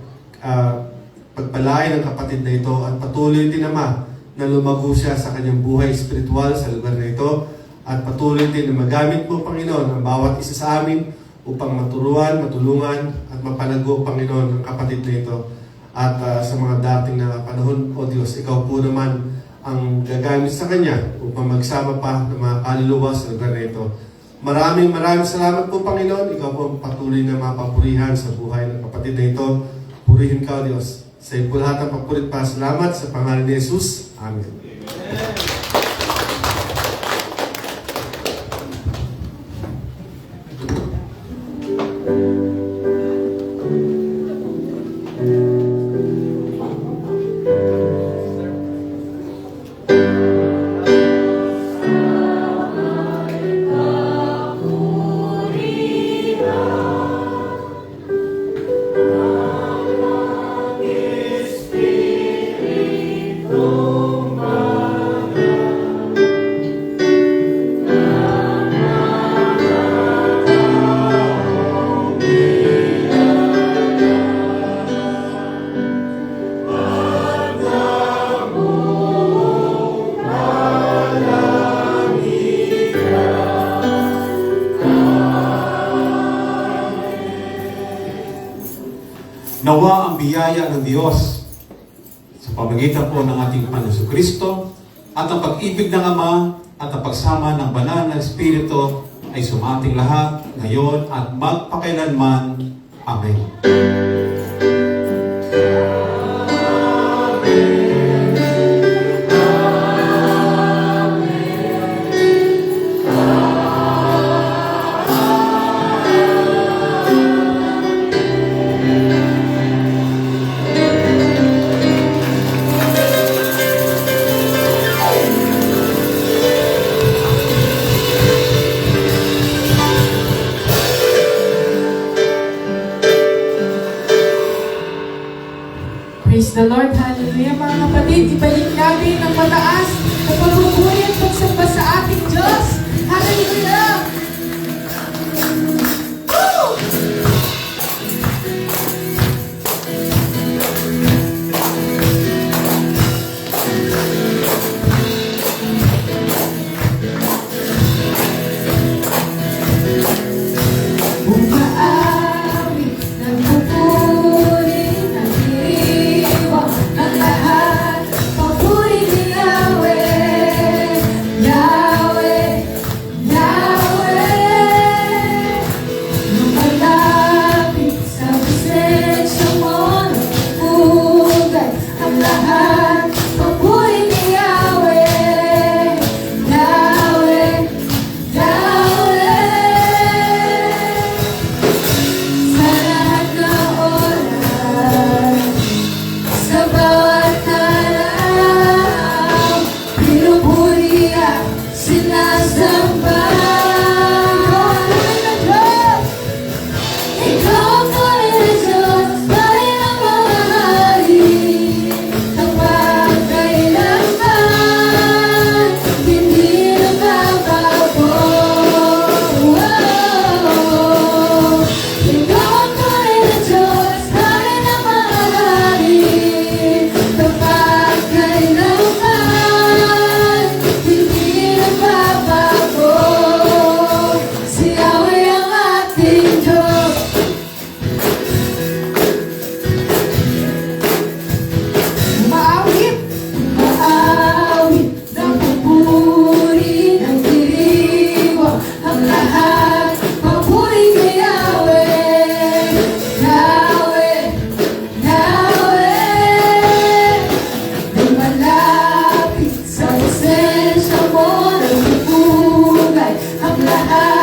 pagpalain ang kapatid na ito at patuloy din, Ama, na lumago siya sa kanyang buhay spiritual sa lugar na ito at patuloy din na magamit mo, Panginoon, ang bawat isa sa amin upang maturuan, matulungan at mapalago, Panginoon, ang kapatid na ito. At sa mga dating na panahon, O Diyos, ikaw po naman ang gagamit sa kanya upang magsama pa ng mga kaluluwa sa lugar na ito. Maraming salamat po, Panginoon. Ikaw po ang patuloy na mapapurihan sa buhay ng kapatid na ito. Purihin ka, O Diyos. Sa iyo po lahat ang papurit pa. Salamat sa pangalan ni Jesus. Amen. Nawa ang biyaya ng Diyos sa pamamagitan po ng ating Panginoon Kristo at ang pag-ibig ng Ama at ang pagsama ng banal na Espiritu ay sumating lahat ngayon at magpakailanman. Amen. Praise the Lord. Hallelujah. Mga kapatid, ibalik natin ang mataas na pagpupuri at pagsamba sa ating Diyos. Hallelujah. Woo! Umaawit ng pupuri ng diriwang ng lahat. Papuri ni Yahweh. lahat.